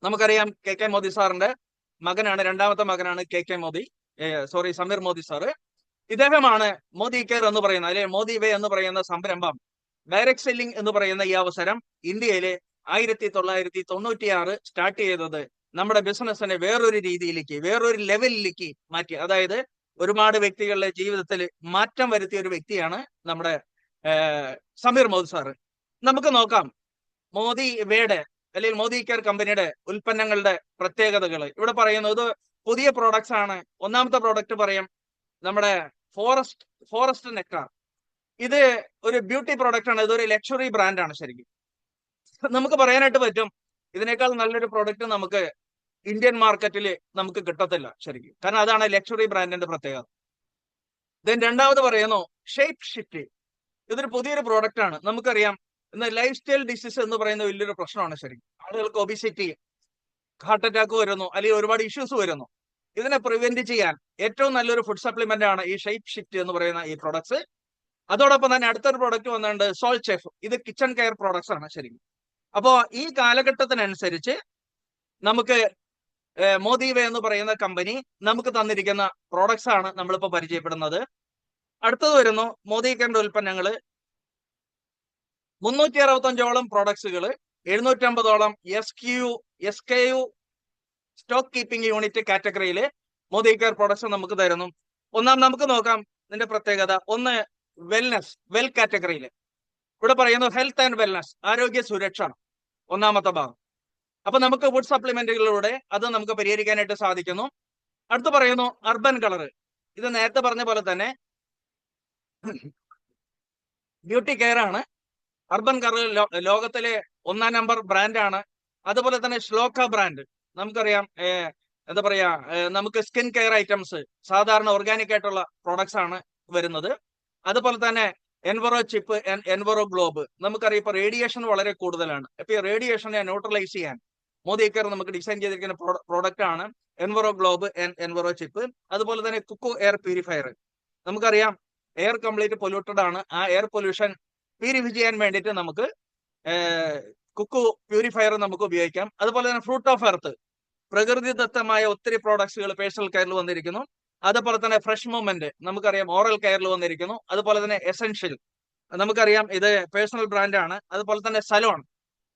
നമുക്കറിയാം കെ മോദി സാറിന്റെ മകനാണ്, രണ്ടാമത്തെ മകനാണ് സമീർ മോദി സാറ്. ഇദ്ദേഹമാണ് മോദി കെയർ എന്ന് പറയുന്ന, അല്ലെ മോദി വേ എന്ന് പറയുന്ന സംരംഭം, ഡയറക്ട് സെല്ലിംഗ് എന്ന് പറയുന്ന ഈ അവസരം ഇന്ത്യയിലെ 1996 സ്റ്റാർട്ട് ചെയ്തത് നമ്മുടെ ബിസിനസ്സിനെ വേറൊരു രീതിയിലേക്ക്, വേറൊരു ലെവലിലേക്ക് മാറ്റി. അതായത് ഒരുപാട് വ്യക്തികളുടെ ജീവിതത്തിൽ മാറ്റം വരുത്തിയ ഒരു വ്യക്തിയാണ് നമ്മുടെ സമീർ മോദി സാറ്. നമുക്ക് നോക്കാം മോദി വേയുടെ അല്ലെങ്കിൽ മോദി കെയർ കമ്പനിയുടെ ഉൽപ്പന്നങ്ങളുടെ പ്രത്യേകതകൾ. ഇവിടെ പറയുന്നത് പുതിയ പ്രോഡക്ട്സ് ആണ്. ഒന്നാമത്തെ പ്രോഡക്റ്റ് പറയും നമ്മുടെ ഫോറസ്റ്റ് നെക്ടാർ. ഇത് ഒരു ബ്യൂട്ടി പ്രോഡക്റ്റ് ആണ്, ഇതൊരു ലക്ഷറി ബ്രാൻഡാണ്. ശരിക്കും നമുക്ക് പറയാനായിട്ട് പറ്റും ഇതിനേക്കാൾ നല്ലൊരു പ്രോഡക്റ്റ് നമുക്ക് ഇന്ത്യൻ മാർക്കറ്റിൽ നമുക്ക് കിട്ടത്തില്ല ശരിക്കും, കാരണം അതാണ് ലക്ഷറി ബ്രാൻഡിന്റെ പ്രത്യേകത. ദെൻ രണ്ടാമത് പറയുന്നു ഷേപ്പ് ഷിഫ്റ്റ്. ഇതൊരു പുതിയൊരു പ്രോഡക്റ്റ് ആണ്. നമുക്കറിയാം ഇന്ന് ലൈഫ് സ്റ്റൈൽ ഡിസീസ് എന്ന് പറയുന്ന വലിയൊരു പ്രശ്നമാണ്. ശരിക്കും ആളുകൾക്ക് ഒബിസിറ്റി, ഹാർട്ട് അറ്റാക്ക് വരുന്നു, അല്ലെങ്കിൽ ഒരുപാട് ഇഷ്യൂസ് വരുന്നു. ഇതിനെ പ്രിവെന്റ് ചെയ്യാൻ ഏറ്റവും നല്ലൊരു ഫുഡ് സപ്ലിമെന്റ് ആണ് ഈ ഷേപ്പ് ഷിഫ്റ്റ് എന്ന് പറയുന്ന ഈ പ്രോഡക്ട്സ്. അതോടൊപ്പം തന്നെ അടുത്തൊരു പ്രോഡക്റ്റ് വന്നിട്ടുണ്ട് സോൾട്ട് ഷെഫ്. ഇത് കിച്ചൺ കെയർ പ്രോഡക്ട്സ് ആണ്. ശരിക്കും അപ്പോ ഈ കാലഘട്ടത്തിനനുസരിച്ച് നമുക്ക് മോദി വേ എന്ന് പറയുന്ന കമ്പനി നമുക്ക് തന്നിരിക്കുന്ന പ്രോഡക്ട്സ് ആണ് നമ്മളിപ്പോ പരിചയപ്പെടുന്നത്. അടുത്തത് വരുന്നു മോദി കെയറിന്റെ ഉൽപ്പന്നങ്ങള്. 365ഓളം പ്രോഡക്ട്സുകൾ, 750ഓളം SKU സ്റ്റോക്ക് കീപ്പിംഗ് യൂണിറ്റ് കാറ്റഗറിയിൽ മോദി കെയർ പ്രോഡക്ട്സ് നമുക്ക് തരുന്നു. നമുക്ക് നോക്കാം ഇതിന്റെ പ്രത്യേകത. ഒന്ന് വെൽ കാറ്റഗറിയിൽ ഇവിടെ പറയുന്നു ഹെൽത്ത് ആൻഡ് വെൽനസ്, ആരോഗ്യ സുരക്ഷ ഒന്നാമത്തെ ഭാഗം. അപ്പൊ നമുക്ക് ഫുഡ് സപ്ലിമെന്റുകളിലൂടെ അത് നമുക്ക് പരിഹരിക്കാനായിട്ട് സാധിക്കുന്നു. അടുത്ത് പറയുന്നു അർബൻ കളർ. ഇത് നേരത്തെ പറഞ്ഞ പോലെ തന്നെ ബ്യൂട്ടി കെയർ ആണ്. അർബൻ കളർ ലോകത്തിലെ 1-ാം നമ്പർ ബ്രാൻഡാണ്. അതുപോലെ തന്നെ ശ്ലോക ബ്രാൻഡ്, നമുക്കറിയാം എന്താ പറയാ, നമുക്ക് സ്കിൻ കെയർ ഐറ്റംസ് സാധാരണ ഓർഗാനിക് ആയിട്ടുള്ള പ്രോഡക്ട്സ് ആണ് വരുന്നത്. അതുപോലെ തന്നെ എൻവറോ ചിപ്പ്, എൻവറോ ഗ്ലോബ്. നമുക്കറിയാം ഇപ്പൊ റേഡിയേഷൻ വളരെ കൂടുതലാണ്. അപ്പൊ ഈ റേഡിയേഷനെ ന്യൂട്രലൈസ് ചെയ്യാൻ മോദി കെയർ നമുക്ക് ഡിസൈൻ ചെയ്തിരിക്കുന്ന പ്രോഡക്റ്റ് ആണ് എൻവറോ ഗ്ലോബ്, എൻവറോ ചിപ്പ്. അതുപോലെ തന്നെ കുക്കു എയർ പ്യൂരിഫയർ. നമുക്കറിയാം എയർ കംപ്ലീറ്റ് പൊല്യൂട്ടഡ് ആണ്. ആ എയർ പൊല്യൂഷൻ പ്യൂരിഫൈ ചെയ്യാൻ വേണ്ടിയിട്ട് നമുക്ക് കുക്കു പ്യൂരിഫയർ നമുക്ക് ഉപയോഗിക്കാം. അതുപോലെ തന്നെ ഫ്രൂട്ട് ഓഫ് എർത്ത്, പ്രകൃതിദത്തമായ ഒത്തിരി പ്രോഡക്ട്സുകൾ പേഴ്സണൽ കെയറിൽ വന്നിരിക്കുന്നു. അതുപോലെ തന്നെ ഫ്രഷ് മൂവ്മെന്റ് നമുക്കറിയാം ഓറൽ കെയറിൽ വന്നിരിക്കുന്നു. അതുപോലെ തന്നെ എസെൻഷ്യൽ നമുക്കറിയാം ഇത് പേഴ്സണൽ ബ്രാൻഡാണ്. അതുപോലെ തന്നെ സലോൺ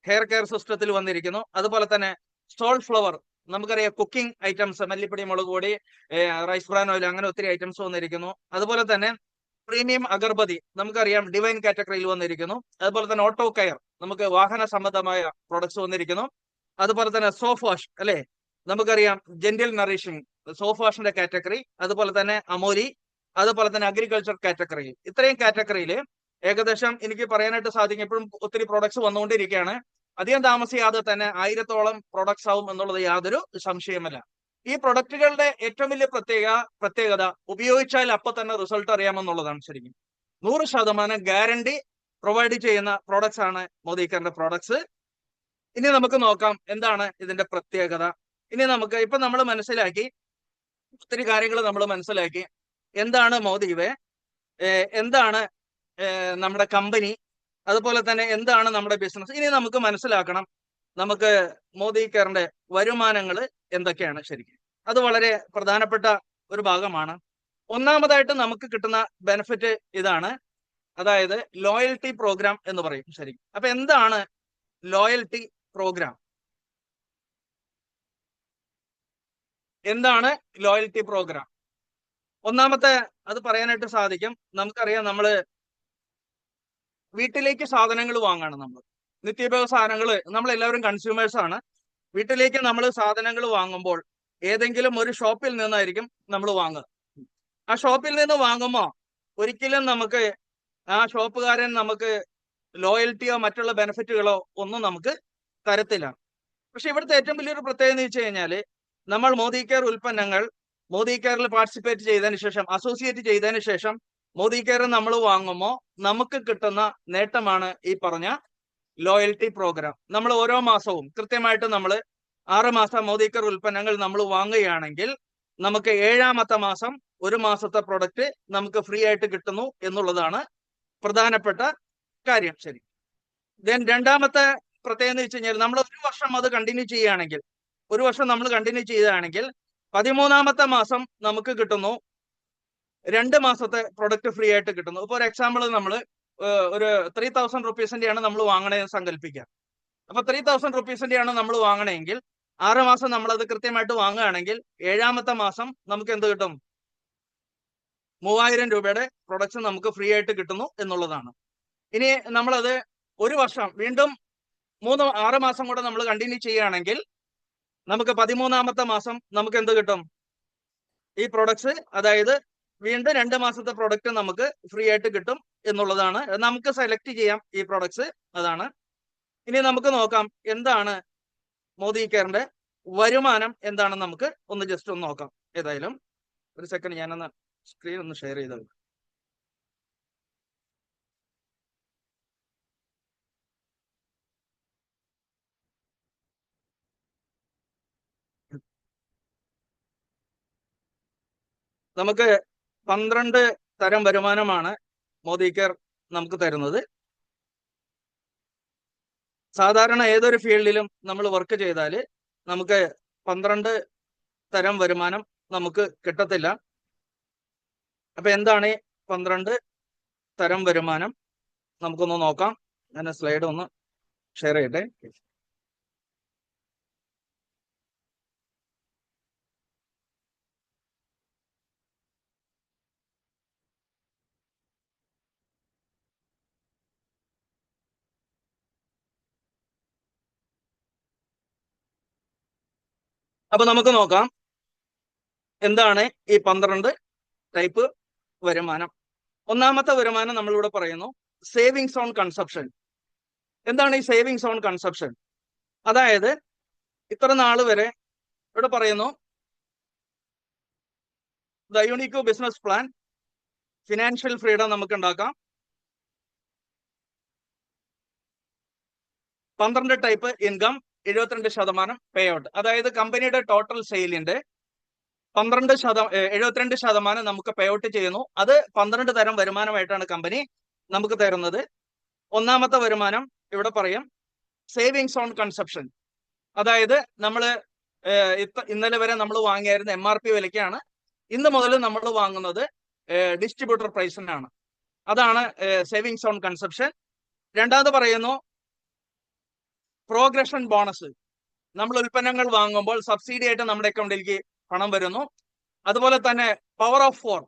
ഹെയർ കെയർ സിസ്റ്റത്തിൽ വന്നിരിക്കുന്നു. അതുപോലെ തന്നെ സോൾട്ട് ഫ്ലവർ, നമുക്കറിയാം കുക്കിംഗ് ഐറ്റംസ്, മല്ലിപ്പൊടി, മുളക് പൊടി, റൈസ് ബ്രാൻ ഓയിൽ, അങ്ങനെ ഒത്തിരി ഐറ്റംസ് വന്നിരിക്കുന്നു. അതുപോലെ തന്നെ പ്രീമിയം അഗർബതി നമുക്കറിയാം ഡിവൈൻ കാറ്റഗറിയിൽ വന്നിരിക്കുന്നു. അതുപോലെ തന്നെ ഓട്ടോ കെയർ, നമുക്ക് വാഹന സംബന്ധമായ പ്രോഡക്ട്സ് വന്നിരിക്കുന്നു. അതുപോലെ തന്നെ സോപ്പ് വാഷ്, അല്ലെ, നമുക്കറിയാം ജെന്റിൽ നറിഷിംഗ് സോപ്പ് വാഷിന്റെ കാറ്റഗറി. അതുപോലെ തന്നെ അമോലി, അതുപോലെ തന്നെ അഗ്രികൾച്ചർ കാറ്റഗറിയിൽ. ഇത്രയും കാറ്റഗറിയിൽ ഏകദേശം എനിക്ക് പറയാനായിട്ട് സാധിക്കും. എപ്പോഴും ഒത്തിരി പ്രോഡക്ട്സ് വന്നുകൊണ്ടിരിക്കുകയാണ്. അധികം താമസിയാതെ തന്നെ 1000ഓളം പ്രോഡക്ട്സ് ആവും എന്നുള്ളത് യാതൊരു സംശയമല്ല. ഈ പ്രൊഡക്റ്റുകളുടെ ഏറ്റവും വലിയ പ്രത്യേകത ഉപയോഗിച്ചാൽ അപ്പൊ തന്നെ റിസൾട്ട് അറിയാമെന്നുള്ളതാണ്. ശരിക്കും 100% ഗ്യാരണ്ടി പ്രൊവൈഡ് ചെയ്യുന്ന പ്രോഡക്ട്സ് ആണ് മോദി കെയറിന്റെ പ്രോഡക്ട്സ്. ഇനി നമുക്ക് നോക്കാം എന്താണ് ഇതിന്റെ പ്രത്യേകത. ഇനി നമുക്ക് ഇപ്പൊ നമ്മൾ മനസ്സിലാക്കി, ഒത്തിരി കാര്യങ്ങൾ നമ്മൾ മനസ്സിലാക്കി. എന്താണ് മോദി വേ, എന്താണ് നമ്മുടെ കമ്പനി, അതുപോലെ തന്നെ എന്താണ് നമ്മുടെ ബിസിനസ്. ഇനി നമുക്ക് മനസ്സിലാക്കണം നമുക്ക് മോദി കെയറിന്റെ വരുമാനങ്ങൾ എന്തൊക്കെയാണ്. ശരിക്കും അത് വളരെ പ്രധാനപ്പെട്ട ഒരു ഭാഗമാണ്. ഒന്നാമതായിട്ട് നമുക്ക് കിട്ടുന്ന ബെനിഫിറ്റ് ഇതാണ്, അതായത് ലോയൽറ്റി പ്രോഗ്രാം എന്ന് പറയും. ശരിക്കും അപ്പൊ എന്താണ് ലോയൽറ്റി പ്രോഗ്രാം? എന്താണ് ലോയൽറ്റി പ്രോഗ്രാം? ഒന്നാമത്തെ അത് പറയാനായിട്ട് സാധിക്കും. നമുക്കറിയാം, നമ്മള് വീട്ടിലേക്ക് സാധനങ്ങൾ വാങ്ങാണ്. നമ്മൾ നിത്യോപയോഗ സാധനങ്ങൾ, നമ്മൾ എല്ലാവരും കൺസ്യൂമേഴ്സ് ആണ്. വീട്ടിലേക്ക് നമ്മൾ സാധനങ്ങൾ വാങ്ങുമ്പോൾ ഏതെങ്കിലും ഒരു ഷോപ്പിൽ നിന്നായിരിക്കും നമ്മൾ വാങ്ങുക. ആ ഷോപ്പിൽ നിന്ന് വാങ്ങുമ്പോൾ ഒരിക്കലും നമുക്ക് ആ ഷോപ്പുകാരൻ നമുക്ക് ലോയൽറ്റിയോ മറ്റുള്ള ബെനിഫിറ്റുകളോ ഒന്നും നമുക്ക് തരത്തില്ല. പക്ഷെ ഇവിടുത്തെ ഏറ്റവും വലിയൊരു പ്രത്യേകത എന്ന് വെച്ച് കഴിഞ്ഞാൽ, നമ്മൾ മോദി കെയർ ഉൽപ്പന്നങ്ങൾ മോദി കെയറിൽ പാർട്ടിസിപ്പേറ്റ് ചെയ്തതിന് ശേഷം, അസോസിയേറ്റ് ചെയ്തതിന് ശേഷം മോദി കെയർ നമ്മൾ വാങ്ങുമ്പോൾ നമുക്ക് കിട്ടുന്ന നേട്ടമാണ് ഈ പറഞ്ഞ ലോയൽറ്റി പ്രോഗ്രാം. നമ്മൾ ഓരോ മാസവും കൃത്യമായിട്ട് നമ്മൾ 6 മാസം മോദി കെയർ ഉൽപ്പന്നങ്ങൾ നമ്മൾ വാങ്ങുകയാണെങ്കിൽ നമുക്ക് 7ാമത്തെ മാസം 1 മാസത്തെ പ്രൊഡക്റ്റ് നമുക്ക് ഫ്രീ ആയിട്ട് കിട്ടുന്നു എന്നുള്ളതാണ് പ്രധാനപ്പെട്ട കാര്യം. ശരി, ദെൻ രണ്ടാമത്തെ പ്രത്യേകത എന്ന് വെച്ച് കഴിഞ്ഞാൽ, നമ്മൾ 1 വർഷം അത് കണ്ടിന്യൂ ചെയ്യുകയാണെങ്കിൽ, 1 വർഷം നമ്മൾ കണ്ടിന്യൂ ചെയ്യുകയാണെങ്കിൽ 13ാമത്തെ മാസം നമുക്ക് കിട്ടുന്നു 2 മാസത്തെ പ്രൊഡക്റ്റ് ഫ്രീ ആയിട്ട് കിട്ടുന്നു. ഇപ്പൊ ഒരു എക്സാമ്പിൾ, നമ്മൾ ഒരു 3000 റുപ്പീസിന്റെയാണ് നമ്മൾ വാങ്ങണേന്ന് സങ്കല്പിക്കുക. അപ്പൊ 3000 റുപ്പീസിന്റെയാണ് നമ്മൾ വാങ്ങണമെങ്കിൽ 6 മാസം നമ്മൾ അത് കൃത്യമായിട്ട് വാങ്ങുകയാണെങ്കിൽ 7ാമത്തെ മാസം നമുക്ക് എന്ത് കിട്ടും? 3000 രൂപയുടെ പ്രൊഡക്ട്സ് നമുക്ക് ഫ്രീ ആയിട്ട് കിട്ടുന്നു എന്നുള്ളതാണ്. ഇനി നമ്മളത് 1 വർഷം വീണ്ടും 6 മാസം കൂടെ നമ്മൾ കണ്ടിന്യൂ ചെയ്യുകയാണെങ്കിൽ നമുക്ക് 13ാമത്തെ മാസം നമുക്ക് എന്ത് കിട്ടും? ഈ പ്രൊഡക്ട്സ്, അതായത് വീണ്ടും 2 മാസത്തെ പ്രൊഡക്റ്റ് നമുക്ക് ഫ്രീ ആയിട്ട് കിട്ടും എന്നുള്ളതാണ്. നമുക്ക് സെലക്ട് ചെയ്യാം ഈ പ്രൊഡക്ട്സ്, അതാണ്. ഇനി നമുക്ക് നോക്കാം എന്താണ് മോദി കെയറിന്റെ വരുമാനം എന്താണെന്ന് നമുക്ക് ഒന്ന് ജസ്റ്റ് ഒന്ന് നോക്കാം. ഏതായാലും ഒരു സെക്കൻഡ്, ഞാനൊന്ന് സ്ക്രീൻ ഒന്ന് ഷെയർ ചെയ്തത്. നമുക്ക് 12 തരം വരുമാനമാണ് മോദി കെയർ നമുക്ക് തരുന്നത്. സാധാരണ ഏതൊരു ഫീൽഡിലും നമ്മൾ വർക്ക് ചെയ്താൽ നമുക്ക് 12 തരം വരുമാനം നമുക്ക് കിട്ടത്തില്ല. അപ്പൊ എന്താണ് 12 തരം വരുമാനം? നമുക്കൊന്ന് നോക്കാം. ഞാൻ സ്ലൈഡ് ഒന്ന് ഷെയർ ചെയ്യട്ടെ. അപ്പൊ നമുക്ക് നോക്കാം എന്താണ് ഈ 12 ടൈപ്പ് വരുമാനം. ഒന്നാമത്തെ വരുമാനം നമ്മളിവിടെ പറയുന്നു സേവിങ്സ് ഓൺ കൺസപ്ഷൻ. എന്താണ് ഈ സേവിങ്സ് ഓൺ കൺസപ്ഷൻ? അതായത് ഇത്ര നാള് വരെ ഇവിടെ പറയുന്നു the unique business plan, financial freedom നമുക്ക് ഉണ്ടാക്കാം. 12 ടൈപ്പ് ഇൻകം, 72% പേ ഔട്ട്. അതായത് കമ്പനിയുടെ ടോട്ടൽ സെയിലിന്റെ 72% നമുക്ക് പേ ഔട്ട് ചെയ്യുന്നു. അത് 12 തരം വരുമാനമായിട്ടാണ് കമ്പനി നമുക്ക് തരുന്നത്. ഒന്നാമത്തെ വരുമാനം ഇവിടെ പറയും സേവിങ്സ് ഓൺ കൺസപ്ഷൻ. അതായത് നമ്മൾ ഇന്നലെ വരെ നമ്മൾ വാങ്ങിയായിരുന്ന MRP വിലയ്ക്കാണ് ഇന്ന് മുതൽ നമ്മൾ വാങ്ങുന്നത് ഡിസ്ട്രിബ്യൂട്ടർ പ്രൈസിനാണ്. അതാണ് സേവിങ്സ് ഓൺ കൺസപ്ഷൻ. രണ്ടാമത് പറയുന്നു പ്രോഗ്രഷൻ ബോണസ്. നമ്മൾ ഉൽപ്പന്നങ്ങൾ വാങ്ങുമ്പോൾ സബ്സിഡി ആയിട്ട് നമ്മുടെ അക്കൗണ്ടിലേക്ക് പണം വരുന്നു. അതുപോലെ തന്നെ പവർ ഓഫ് 4,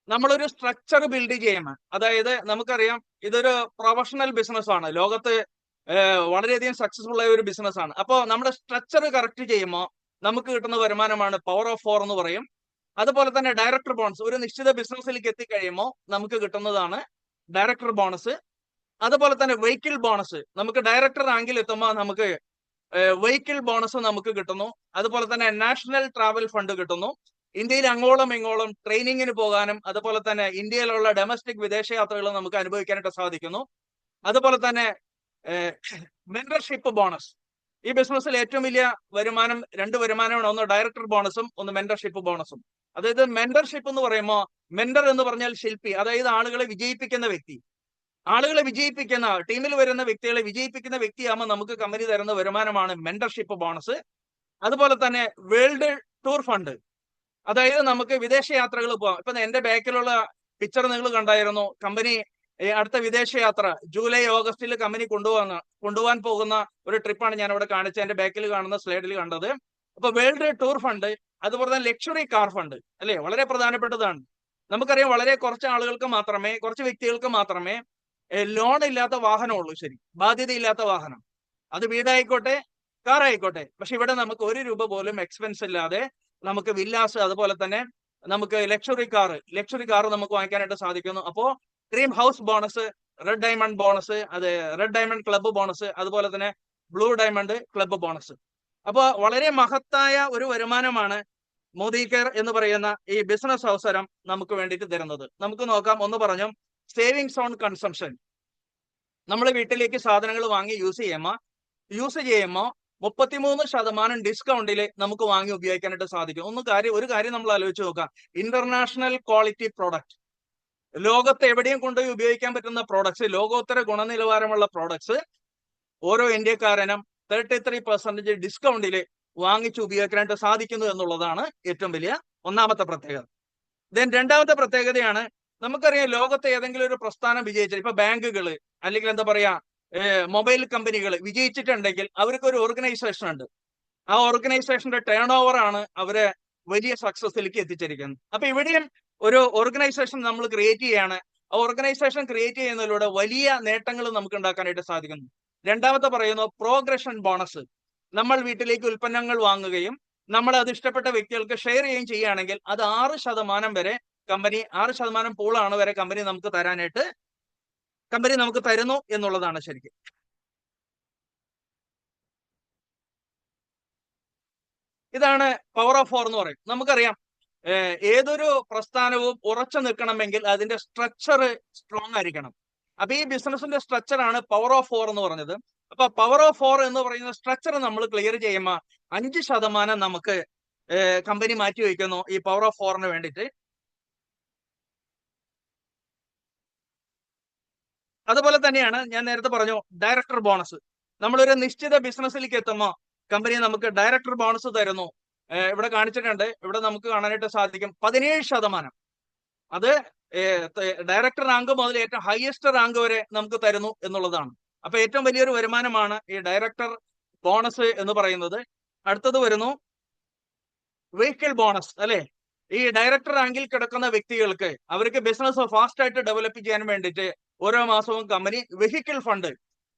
നമ്മളൊരു സ്ട്രക്ചർ ബിൽഡ് ചെയ്യണം. അതായത് നമുക്കറിയാം ഇതൊരു പ്രൊഫഷണൽ ബിസിനസ് ആണ്, ലോകത്ത് വളരെയധികം സക്സസ്ഫുൾ ആയ ഒരു ബിസിനസ് ആണ്. അപ്പോൾ നമ്മുടെ സ്ട്രക്ചർ കറക്റ്റ് ചെയ്യുമ്പോൾ നമുക്ക് കിട്ടുന്ന വരുമാനമാണ് പവർ ഓഫ് 4 എന്ന് പറയും. അതുപോലെ തന്നെ ഡയറക്ടർ ബോണസ്, ഒരു നിശ്ചിത ബിസിനസ്സിലേക്ക് എത്തിക്കഴിയുമ്പോൾ നമുക്ക് കിട്ടുന്നതാണ് ഡയറക്ടർ ബോണസ്. അതുപോലെ തന്നെ വെഹിക്കിൾ ബോണസ്, നമുക്ക് ഡയറക്ടർ റാങ്കിൽ എത്തുമ്പോൾ നമുക്ക് വെഹിക്കിൾ ബോണസ് നമുക്ക് കിട്ടുന്നു. അതുപോലെ തന്നെ നാഷണൽ ട്രാവൽ ഫണ്ട് കിട്ടുന്നു. ഇന്ത്യയിൽ അങ്ങോളം ഇങ്ങോളം ട്രെയിനിങ്ങിന് പോകാനും അതുപോലെ തന്നെ ഇന്ത്യയിലുള്ള ഡൊമസ്റ്റിക് വിദേശയാത്രകൾ നമുക്ക് അനുഭവിക്കാനായിട്ട് സാധിക്കുന്നു. അതുപോലെ തന്നെ മെന്റർഷിപ്പ് ബോണസ്. ഈ ബിസിനസ്സിൽ ഏറ്റവും വലിയ വരുമാനം 2 വരുമാനമാണ്, ഒന്ന് ഡയറക്ടർ ബോണസും ഒന്ന് മെന്റർഷിപ്പ് ബോണസും. അതായത് മെന്റർഷിപ്പ് എന്ന് പറയുമ്പോൾ, മെന്റർ എന്ന് പറഞ്ഞാൽ ശില്പി, അതായത് ആളുകളെ വിജയിപ്പിക്കുന്ന വ്യക്തി. ആളുകളെ വിജയിപ്പിക്കുന്ന, ടീമിൽ വരുന്ന വ്യക്തികളെ വിജയിപ്പിക്കുന്ന വ്യക്തിയാകുമ്പോൾ നമുക്ക് കമ്പനി തരുന്ന വരുമാനമാണ് മെന്റർഷിപ്പ് ബോണസ്. അതുപോലെ തന്നെ വേൾഡ് ടൂർ ഫണ്ട്, അതായത് നമുക്ക് വിദേശ യാത്രകൾ പോകാം. ഇപ്പൊ എന്റെ ബാക്കിലുള്ള പിക്ചർ നിങ്ങൾ കണ്ടായിരുന്നു. കമ്പനി അടുത്ത വിദേശയാത്ര ജൂലൈ ഓഗസ്റ്റിൽ കമ്പനി കൊണ്ടുപോകാൻ പോകുന്ന ഒരു ട്രിപ്പാണ് ഞാൻ ഇവിടെ കാണിച്ചത്, എന്റെ ബാക്കിൽ കാണുന്ന സ്ലൈഡിൽ കണ്ടത്. അപ്പൊ വേൾഡ് ടൂർ ഫണ്ട് അതുപോലെ തന്നെ ലക്ഷറി കാർ ഫണ്ട് അല്ലെ, വളരെ പ്രധാനപ്പെട്ടതാണ്. നമുക്കറിയാം വളരെ കുറച്ച് ആളുകൾക്ക് മാത്രമേ, കുറച്ച് വ്യക്തികൾക്ക് മാത്രമേ ലോൺ ഇല്ലാത്ത വാഹനമുള്ളൂ. ശരി, ബാധ്യതയില്ലാത്ത വാഹനം, അത് വീടായിക്കോട്ടെ കാർ ആയിക്കോട്ടെ. പക്ഷെ ഇവിടെ നമുക്ക് 1 രൂപ പോലും എക്സ്പെൻസ് ഇല്ലാതെ നമുക്ക് വില്ലാസ്, അതുപോലെ തന്നെ നമുക്ക് ലക്ഷറി കാർ നമുക്ക് വാങ്ങിക്കാനായിട്ട് സാധിക്കുന്നു. അപ്പോ dream house bonus, red diamond bonus, അത് റെഡ് ഡയമണ്ട് ക്ലബ്ബ് ബോണസ്, അതുപോലെ തന്നെ ബ്ലൂ ഡയമണ്ട് ക്ലബ്ബ് ബോണസ്. അപ്പൊ വളരെ മഹത്തായ ഒരു വരുമാനമാണ് മോദി കെയർ എന്ന് പറയുന്ന ഈ ബിസിനസ് അവസരം നമുക്ക് വേണ്ടിയിട്ട് തരുന്നത്. നമുക്ക് നോക്കാം. ഒന്ന് പറഞ്ഞു, സേവിങ്സ് ഓൺ കൺസംഷൻ. നമ്മൾ വീട്ടിലേക്ക് സാധനങ്ങൾ വാങ്ങി യൂസ് ചെയ്യുമ്പോൾ 33% ഡിസ്കൗണ്ടിൽ നമുക്ക് വാങ്ങി ഉപയോഗിക്കാനായിട്ട് സാധിക്കും. ഒരു കാര്യം നമ്മൾ ആലോചിച്ച് നോക്കാം. ഇന്റർനാഷണൽ ക്വാളിറ്റി പ്രോഡക്റ്റ്, ലോകത്ത് എവിടെയും കൊണ്ടുപോയി ഉപയോഗിക്കാൻ പറ്റുന്ന പ്രോഡക്ട്സ്, ലോകോത്തര ഗുണനിലവാരമുള്ള പ്രോഡക്ട്സ് ഓരോ ഇന്ത്യക്കാരനും 33% ഡിസ്കൗണ്ടിൽ വാങ്ങിച്ച് ഉപയോഗിക്കാനായിട്ട് സാധിക്കുന്നു എന്നുള്ളതാണ് ഏറ്റവും വലിയ ഒന്നാമത്തെ പ്രത്യേകത. ദെൻ രണ്ടാമത്തെ പ്രത്യേകതയാണ്, നമുക്കറിയാം ലോകത്തെ ഏതെങ്കിലും ഒരു പ്രസ്ഥാനം വിജയിച്ചാൽ, ഇപ്പൊ ബാങ്കുകൾ അല്ലെങ്കിൽ എന്താ പറയാ മൊബൈൽ കമ്പനികൾ വിജയിച്ചിട്ടുണ്ടെങ്കിൽ അവർക്ക് ഒരു ഓർഗനൈസേഷൻ ഉണ്ട്. ആ ഓർഗനൈസേഷന്റെ ടേൺ ഓവർ ആണ് അവരെ വലിയ സക്സസിലേക്ക് എത്തിച്ചിരിക്കുന്നത്. അപ്പൊ ഇവിടെയും ഒരു ഓർഗനൈസേഷൻ നമ്മൾ ക്രിയേറ്റ് ചെയ്യാണ്. ആ ഓർഗനൈസേഷൻ ക്രിയേറ്റ് ചെയ്യുന്നതിലൂടെ വലിയ നേട്ടങ്ങൾ നമുക്ക് ഉണ്ടാക്കാനായിട്ട് സാധിക്കുന്നു. രണ്ടാമത്തെ പറയുന്നു പ്രോഗ്രഷൻ ബോണസ്. നമ്മൾ വീട്ടിലേക്ക് ഉൽപ്പന്നങ്ങൾ വാങ്ങുകയും നമ്മൾ അത് ഇഷ്ടപ്പെട്ട വ്യക്തികൾക്ക് ഷെയർ ചെയ്യുകയും ചെയ്യുകയാണെങ്കിൽ അത് 6% വരെ കമ്പനി, 6% പൂളാണ് വരെ കമ്പനി നമുക്ക് തരുന്നു എന്നുള്ളതാണ് ശരിക്കും. ഇതാണ് പവർ ഓഫ് 4 എന്ന് പറയും. നമുക്കറിയാം ഏതൊരു പ്രസ്ഥാനവും ഉറച്ചു നിൽക്കണമെങ്കിൽ അതിന്റെ സ്ട്രക്ചർ സ്ട്രോങ് ആയിരിക്കണം. അപ്പൊ ഈ ബിസിനസിന്റെ സ്ട്രക്ചർ ആണ് പവർ ഓഫ് 4 എന്ന് പറഞ്ഞത്. അപ്പൊ പവർ ഓഫ് 4 എന്ന് പറയുന്ന സ്ട്രക്ചർ നമ്മൾ ക്ലിയർ ചെയ്യുമ്പോൾ 5% നമുക്ക് കമ്പനി മാറ്റി വയ്ക്കുന്നു ഈ പവർ ഓഫ് 4ന് വേണ്ടിയിട്ട്. അതുപോലെ തന്നെയാണ് ഞാൻ നേരത്തെ പറഞ്ഞു ഡയറക്ടർ ബോണസ്. നമ്മളൊരു നിശ്ചിത ബിസിനസ്സിലേക്ക് എത്തുമ്പോൾ കമ്പനി നമുക്ക് ഡയറക്ടർ ബോണസ് തരുന്നു. ഇവിടെ കാണിച്ചിട്ടുണ്ട്, ഇവിടെ നമുക്ക് കാണാനായിട്ട് സാധിക്കും 17%. അത് ഡയറക്ടർ റാങ്ക് മുതൽ ഏറ്റവും ഹയസ്റ്റ് റാങ്ക് വരെ നമുക്ക് തരുന്നു എന്നുള്ളതാണ്. അപ്പൊ ഏറ്റവും വലിയൊരു വരുമാനമാണ് ഈ ഡയറക്ടർ ബോണസ് എന്ന് പറയുന്നത്. അടുത്തത് വരുന്നു വെഹിക്കിൾ ബോണസ് അല്ലെ. ഈ ഡയറക്ടർ റാങ്കിൽ കിടക്കുന്ന വ്യക്തികൾക്ക് അവർക്ക് ബിസിനസ് ഫാസ്റ്റ് ആയിട്ട് ഡെവലപ്പ് ചെയ്യാൻ വേണ്ടിയിട്ട് ഓരോ മാസവും കമ്പനി വെഹിക്കിൾ ഫണ്ട്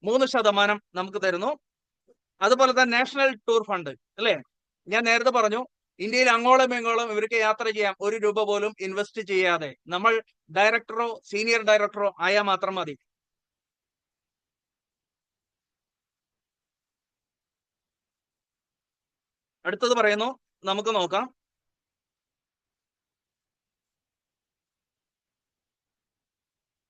3% നമുക്ക് തരുന്നു. അതുപോലെ തന്നെ നാഷണൽ ടൂർ ഫണ്ട് അല്ലെ. ഞാൻ നേരത്തെ പറഞ്ഞു ഇന്ത്യയിൽ അങ്ങോളം ഇങ്ങോളം ഇവർക്ക് യാത്ര ചെയ്യാം 1 രൂപ പോലും ഇൻവെസ്റ്റ് ചെയ്യാതെ. നമ്മൾ ഡയറക്ടറോ സീനിയർ ഡയറക്ടറോ ആയാൽ മാത്രം മതി. അടുത്തത് പറയുന്നു, നമുക്ക് നോക്കാം.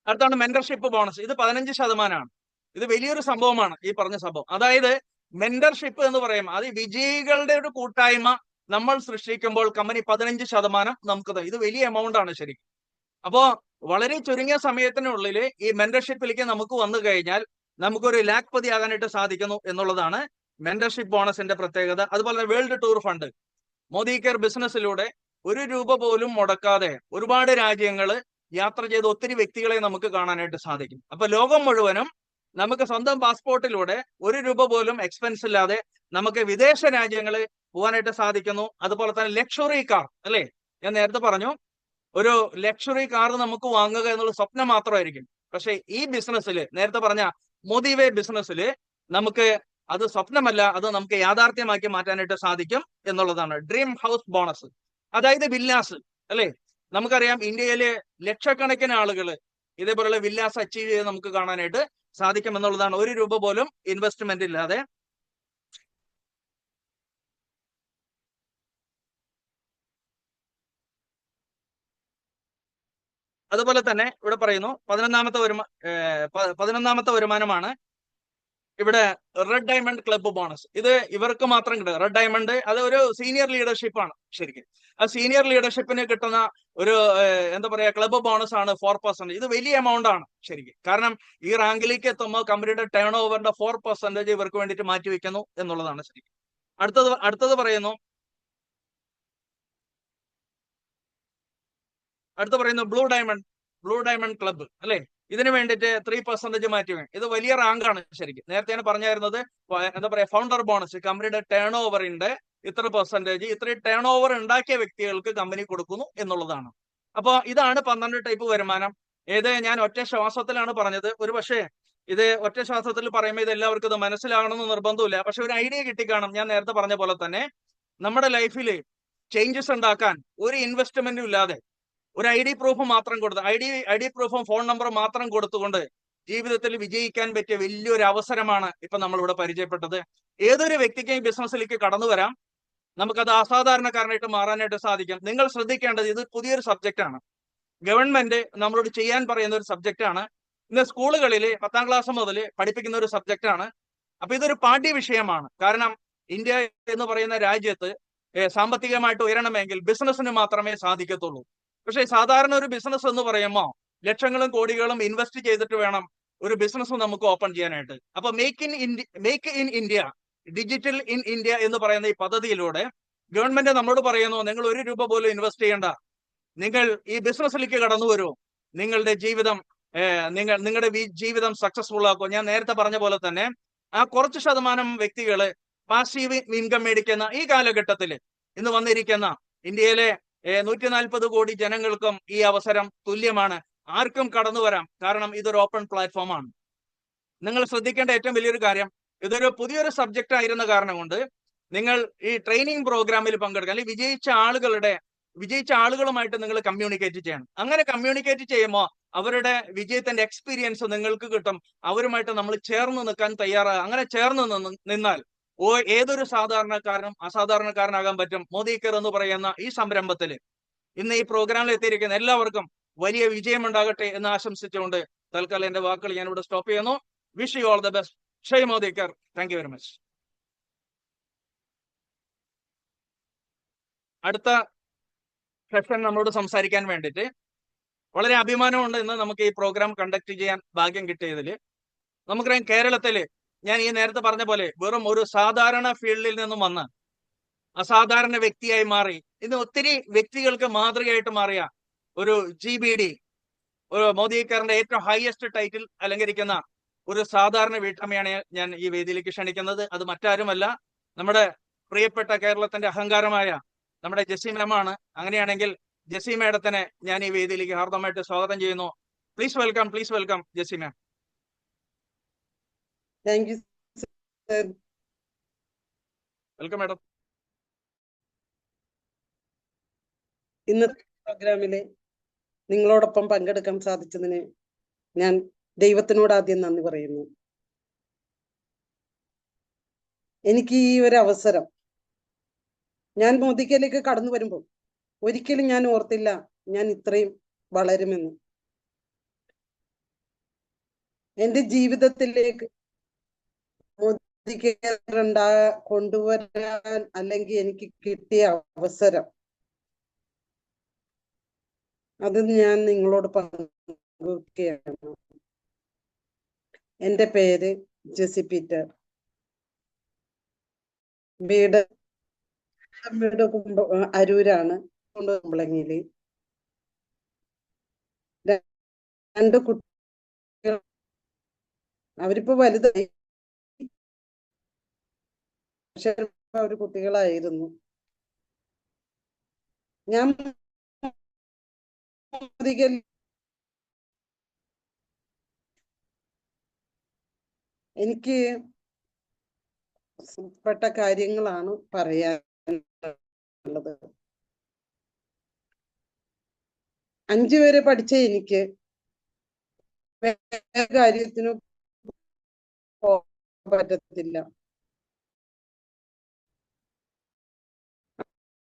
അടുത്താണ് മെന്റർഷിപ്പ് ബോണസ്. ഇത് 15%. ഇത് വലിയൊരു സംഭവമാണ് ഈ പറഞ്ഞ സംഭവം. അതായത് മെന്റർഷിപ്പ് എന്ന് പറയുമ്പോൾ അത് വിജയികളുടെ ഒരു കൂട്ടായ്മ നമ്മൾ സൃഷ്ടിക്കുമ്പോൾ കമ്പനി 15% നമുക്ക് തരും. ഇത് വലിയ എമൗണ്ട് ആണ് ശരിക്കും. അപ്പോ വളരെ ചുരുങ്ങിയ സമയത്തിനുള്ളിൽ ഈ മെന്റർഷിപ്പിലേക്ക് നമുക്ക് വന്നു കഴിഞ്ഞാൽ നമുക്കൊരു ലാഖ്പതി ആകാനായിട്ട് സാധിക്കുന്നു എന്നുള്ളതാണ് മെന്റർഷിപ്പ് ബോണസിന്റെ പ്രത്യേകത. അതുപോലെ world tour fund, Modi care ബിസിനസ്സിലൂടെ 1 രൂപ പോലും മുടക്കാതെ ഒരുപാട് രാജ്യങ്ങൾ യാത്ര ചെയ്ത ഒത്തിരി വ്യക്തികളെ നമുക്ക് കാണാനായിട്ട് സാധിക്കും. അപ്പൊ ലോകം മുഴുവനും നമുക്ക് സ്വന്തം പാസ്പോർട്ടിലൂടെ 1 രൂപ പോലും എക്സ്പെൻസ് ഇല്ലാതെ നമുക്ക് വിദേശ രാജ്യങ്ങളിൽ പോകാനായിട്ട് സാധിക്കുന്നു. അതുപോലെ തന്നെ ലക്ഷറി കാർ അല്ലെ. ഞാൻ നേരത്തെ പറഞ്ഞു ഒരു ലക്ഷറി കാർ നമുക്ക് വാങ്ങുക എന്നുള്ള സ്വപ്നം മാത്രമായിരിക്കും. പക്ഷെ ഈ ബിസിനസ്സിൽ, നേരത്തെ പറഞ്ഞ മോദി വേ ബിസിനസ്സിൽ നമുക്ക് അത് സ്വപ്നമല്ല, അത് നമുക്ക് യാഥാർത്ഥ്യമാക്കി മാറ്റാനായിട്ട് സാധിക്കും എന്നുള്ളതാണ് ഡ്രീം ഹൗസ് ബോണസ്. അതായത് വില്ലാസ് അല്ലെ. നമുക്കറിയാം ഇന്ത്യയിലെ ലക്ഷക്കണക്കിന് ആളുകൾ ഇതേപോലുള്ള വില്ലാസ് അച്ചീവ് ചെയ്ത് നമുക്ക് കാണാനായിട്ട് സാധിക്കും എന്നുള്ളതാണ്. 1 രൂപ പോലും ഇൻവെസ്റ്റ്മെന്റ് ഇല്ലാതെ. അതുപോലെ തന്നെ ഇവിടെ പറയുന്നു 11ാമത്തെ വരുമാനമാണ് ഇവിടെ റെഡ് ഡയമണ്ട് ക്ലബ്ബ് ബോണസ്. ഇത് ഇവർക്ക് മാത്രം കിട്ടുക. റെഡ് ഡയമണ്ട് അത് ഒരു സീനിയർ ലീഡർഷിപ്പ് ആണ് ശരിക്കും. ആ സീനിയർ ലീഡർഷിപ്പിന് കിട്ടുന്ന ഒരു എന്താ പറയാ ക്ലബ്ബ് ബോണസ് ആണ് 4%. ഇത് വലിയ എമൗണ്ട് ആണ് ശരിക്കും. കാരണം ഈ റാങ്കിലേക്ക് എത്തുമ്പോൾ കമ്പനിയുടെ ടേൺ ഓവറിന്റെ 4% ഇവർക്ക് വേണ്ടിയിട്ട് മാറ്റിവെക്കുന്നു എന്നുള്ളതാണ് ശരിക്കും. അടുത്തത് പറയുന്നു ബ്ലൂ ഡയമണ്ട് ക്ലബ്ബ് അല്ലെ. ഇതിന് വേണ്ടിയിട്ട് 3% മാറ്റി വേണം. ഇത് വലിയ റാങ്കാണ് ശരിക്കും. നേരത്തെ ഞാൻ പറഞ്ഞായിരുന്നത് എന്താ പറയാ ഫൗണ്ടർ ബോണസ്, കമ്പനിയുടെ ടേൺ ഓവറിന്റെ ഇത്ര പെർസെന്റേജ്, ഇത്രയും ടേൺ ഓവർ ഉണ്ടാക്കിയ വ്യക്തികൾക്ക് കമ്പനി കൊടുക്കുന്നു എന്നുള്ളതാണ്. അപ്പോൾ ഇതാണ് 12 ടൈപ്പ് വരുമാനം. ഏത് ഞാൻ ഒറ്റ ശ്വാസത്തിലാണ് പറഞ്ഞത്. ഒരു പക്ഷേ ഇത് ഒറ്റ ശ്വാസത്തിൽ പറയുമ്പോൾ ഇത് എല്ലാവർക്കും ഇത് മനസ്സിലാകണമെന്ന് നിർബന്ധമില്ല. പക്ഷെ ഒരു ഐഡിയ കിട്ടിക്കാണും. ഞാൻ നേരത്തെ പറഞ്ഞ പോലെ തന്നെ നമ്മുടെ ലൈഫിൽ ചേഞ്ചസ് ഉണ്ടാക്കാൻ ഒരു ഇൻവെസ്റ്റ്മെന്റും ഇല്ലാതെ ഒരു ഐ ഡി പ്രൂഫ് മാത്രം കൊടുത്ത് ഐ ഡി പ്രൂഫും ഫോൺ നമ്പറും മാത്രം കൊടുത്തുകൊണ്ട് ജീവിതത്തിൽ വിജയിക്കാൻ പറ്റിയ വലിയൊരു അവസരമാണ് ഇപ്പൊ നമ്മളിവിടെ പരിചയപ്പെട്ടത്. ഏതൊരു വ്യക്തിക്കും ബിസിനസ്സിലേക്ക് കടന്നു വരാം. നമുക്കത് അസാധാരണക്കാരനായിട്ട് മാറാനായിട്ട് സാധിക്കും. നിങ്ങൾ ശ്രദ്ധിക്കേണ്ടത് ഇത് പുതിയൊരു സബ്ജക്റ്റ് ആണ്. ഗവൺമെന്റ് നമ്മളോട് ചെയ്യാൻ പറയുന്ന ഒരു സബ്ജക്റ്റ് ആണ്. ഇന്ന് സ്കൂളുകളിൽ 10ാം ക്ലാസ് മുതൽ പഠിപ്പിക്കുന്ന ഒരു സബ്ജക്റ്റ് ആണ്. അപ്പൊ ഇതൊരു പാഠ്യ വിഷയമാണ്. കാരണം ഇന്ത്യ എന്ന് പറയുന്ന രാജ്യത്ത് സാമ്പത്തികമായിട്ട് ഉയരണമെങ്കിൽ ബിസിനസ്സിന് മാത്രമേ സാധിക്കത്തുള്ളൂ. പക്ഷേ സാധാരണ ഒരു ബിസിനസ് എന്ന് പറയുമ്പോൾ ലക്ഷങ്ങളും കോടികളും ഇൻവെസ്റ്റ് ചെയ്തിട്ട് വേണം ഒരു ബിസിനസ് നമുക്ക് ഓപ്പൺ ചെയ്യാനായിട്ട്. അപ്പൊ make in India, digital in India എന്ന് പറയുന്ന ഈ പദ്ധതിയിലൂടെ ഗവൺമെന്റ് നമ്മളോട് പറയുന്നു, നിങ്ങൾ 1 രൂപ പോലും ഇൻവെസ്റ്റ് ചെയ്യേണ്ട, നിങ്ങൾ ഈ ബിസിനസ്സിലേക്ക് കടന്നു വരൂ, നിങ്ങളുടെ ജീവിതം നിങ്ങളുടെ ജീവിതം സക്സസ്ഫുൾ ആക്കും. ഞാൻ നേരത്തെ പറഞ്ഞ പോലെ തന്നെ ആ കുറച്ച് ശതമാനം വ്യക്തികള് പാസീവ് ഇൻകം മേടിക്കുന്ന ഈ കാലഘട്ടത്തിൽ ഇന്ന് വന്നിരിക്കുന്ന ഇന്ത്യയിലെ 140 കോടി ജനങ്ങൾക്കും ഈ അവസരം തുല്യമാണ്. ആർക്കും കടന്നു വരാം. കാരണം ഇതൊരു ഓപ്പൺ പ്ലാറ്റ്ഫോമാണ്. നിങ്ങൾ ശ്രദ്ധിക്കേണ്ട ഏറ്റവും വലിയൊരു കാര്യം, ഇതൊരു പുതിയൊരു സബ്ജക്റ്റ് ആയിരുന്ന കാരണം കൊണ്ട് നിങ്ങൾ ഈ ട്രെയിനിങ് പ്രോഗ്രാമിൽ പങ്കെടുക്കുക, അല്ലെങ്കിൽ വിജയിച്ച ആളുകളുമായിട്ട് നിങ്ങൾ കമ്മ്യൂണിക്കേറ്റ് ചെയ്യണം. അങ്ങനെ കമ്മ്യൂണിക്കേറ്റ് ചെയ്യുമ്പോൾ അവരുടെ വിജയത്തിന്റെ എക്സ്പീരിയൻസ് നിങ്ങൾക്ക് കിട്ടും. അവരുമായിട്ട് നമ്മൾ ചേർന്ന് നിൽക്കാൻ തയ്യാറാകുക. അങ്ങനെ ചേർന്ന് നിന്നാൽ ഏതൊരു സാധാരണക്കാരനും അസാധാരണക്കാരനാകാൻ പറ്റും. മോദി കെയർ എന്ന് പറയുന്ന ഈ സംരംഭത്തിൽ ഇന്ന് ഈ പ്രോഗ്രാമിൽ എത്തിയിരിക്കുന്ന എല്ലാവർക്കും വലിയ വിജയം ഉണ്ടാകട്ടെ എന്ന് ആശംസിച്ചുകൊണ്ട് തൽക്കാലം എന്റെ വാക്കുകൾ ഞാൻ ഇവിടെ സ്റ്റോപ്പ് ചെയ്യുന്നു. Wish you all the best. Shy Modi care. Thank you very much. അടുത്ത സെഷൻ നമ്മളോട് സംസാരിക്കാൻ വേണ്ടിയിട്ട് വളരെ അഭിമാനമുണ്ട് ഇന്ന് നമുക്ക് ഈ പ്രോഗ്രാം കണ്ടക്ട് ചെയ്യാൻ ഭാഗ്യം കിട്ടിയതിൽ. നമുക്കറിയാം കേരളത്തില് ഞാൻ ഈ നേരത്തെ പറഞ്ഞ പോലെ വെറും ഒരു സാധാരണ ഫീൽഡിൽ നിന്നും വന്ന് അസാധാരണ വ്യക്തിയായി മാറി ഇന്ന് ഒത്തിരി വ്യക്തികൾക്ക് മാതൃകയായിട്ട് മാറിയ ഒരു GBD, ഒരു മോദി കെയറിന്റെ ഏറ്റവും ഹയസ്റ്റ് ടൈറ്റിൽ അലങ്കരിക്കുന്ന ഒരു സാധാരണ വീട്ടമ്മയാണ് ഞാൻ ഈ വേദിയിലേക്ക് ക്ഷണിക്കുന്നത്. അത് മറ്റാരുമല്ല, നമ്മുടെ പ്രിയപ്പെട്ട കേരളത്തിന്റെ അഹങ്കാരമായ നമ്മുടെ ജെസ്സി മാമാണ്. അങ്ങനെയാണെങ്കിൽ ജെസ്സി മാഡത്തിനെ ഞാൻ ഈ വേദിയിലേക്ക് ഹാർദമായിട്ട് സ്വാഗതം ചെയ്യുന്നു. Please welcome Jessy ma'am. Thank you sir. Welcome madam. ഇന്നത്തെ പ്രോഗ്രാമില് നിങ്ങളോടൊപ്പം പങ്കെടുക്കാൻ സാധിച്ചതിന് ഞാൻ ദൈവത്തിനോട് ആദ്യം നന്ദി പറയുന്നു. എനിക്ക് ഈ ഒരു അവസരം, ഞാൻ മോദിക്കയിലേക്ക് കടന്നു വരുമ്പോൾ ഒരിക്കലും ഞാൻ ഓർത്തില്ല ഞാൻ ഇത്രയും വളരുമെന്ന്. എന്റെ ജീവിതത്തിലേക്ക് മോദി കെയർ കൊണ്ടുവരാൻ അല്ലെങ്കിൽ എനിക്ക് കിട്ടിയ അവസരം അത് ഞാൻ നിങ്ങളോട് പങ്കുവയ്ക്കുകയാണ്. എൻ്റെ പേര് ജെസ്സി പീറ്റർ. വീട് അരൂരാണ്, കുമ്പളങ്ങിയില്. 2 കുട്ടികൾ, അവരിപ്പോ വലുതായി, പക്ഷെ അവർ കുട്ടികളായിരുന്നു. ഞാൻ എനിക്ക് പെട്ട കാര്യങ്ങളാണ് പറയാനുള്ളത്. 5 വരെ പഠിച്ച എനിക്ക് കാര്യത്തിനും പറ്റത്തില്ല.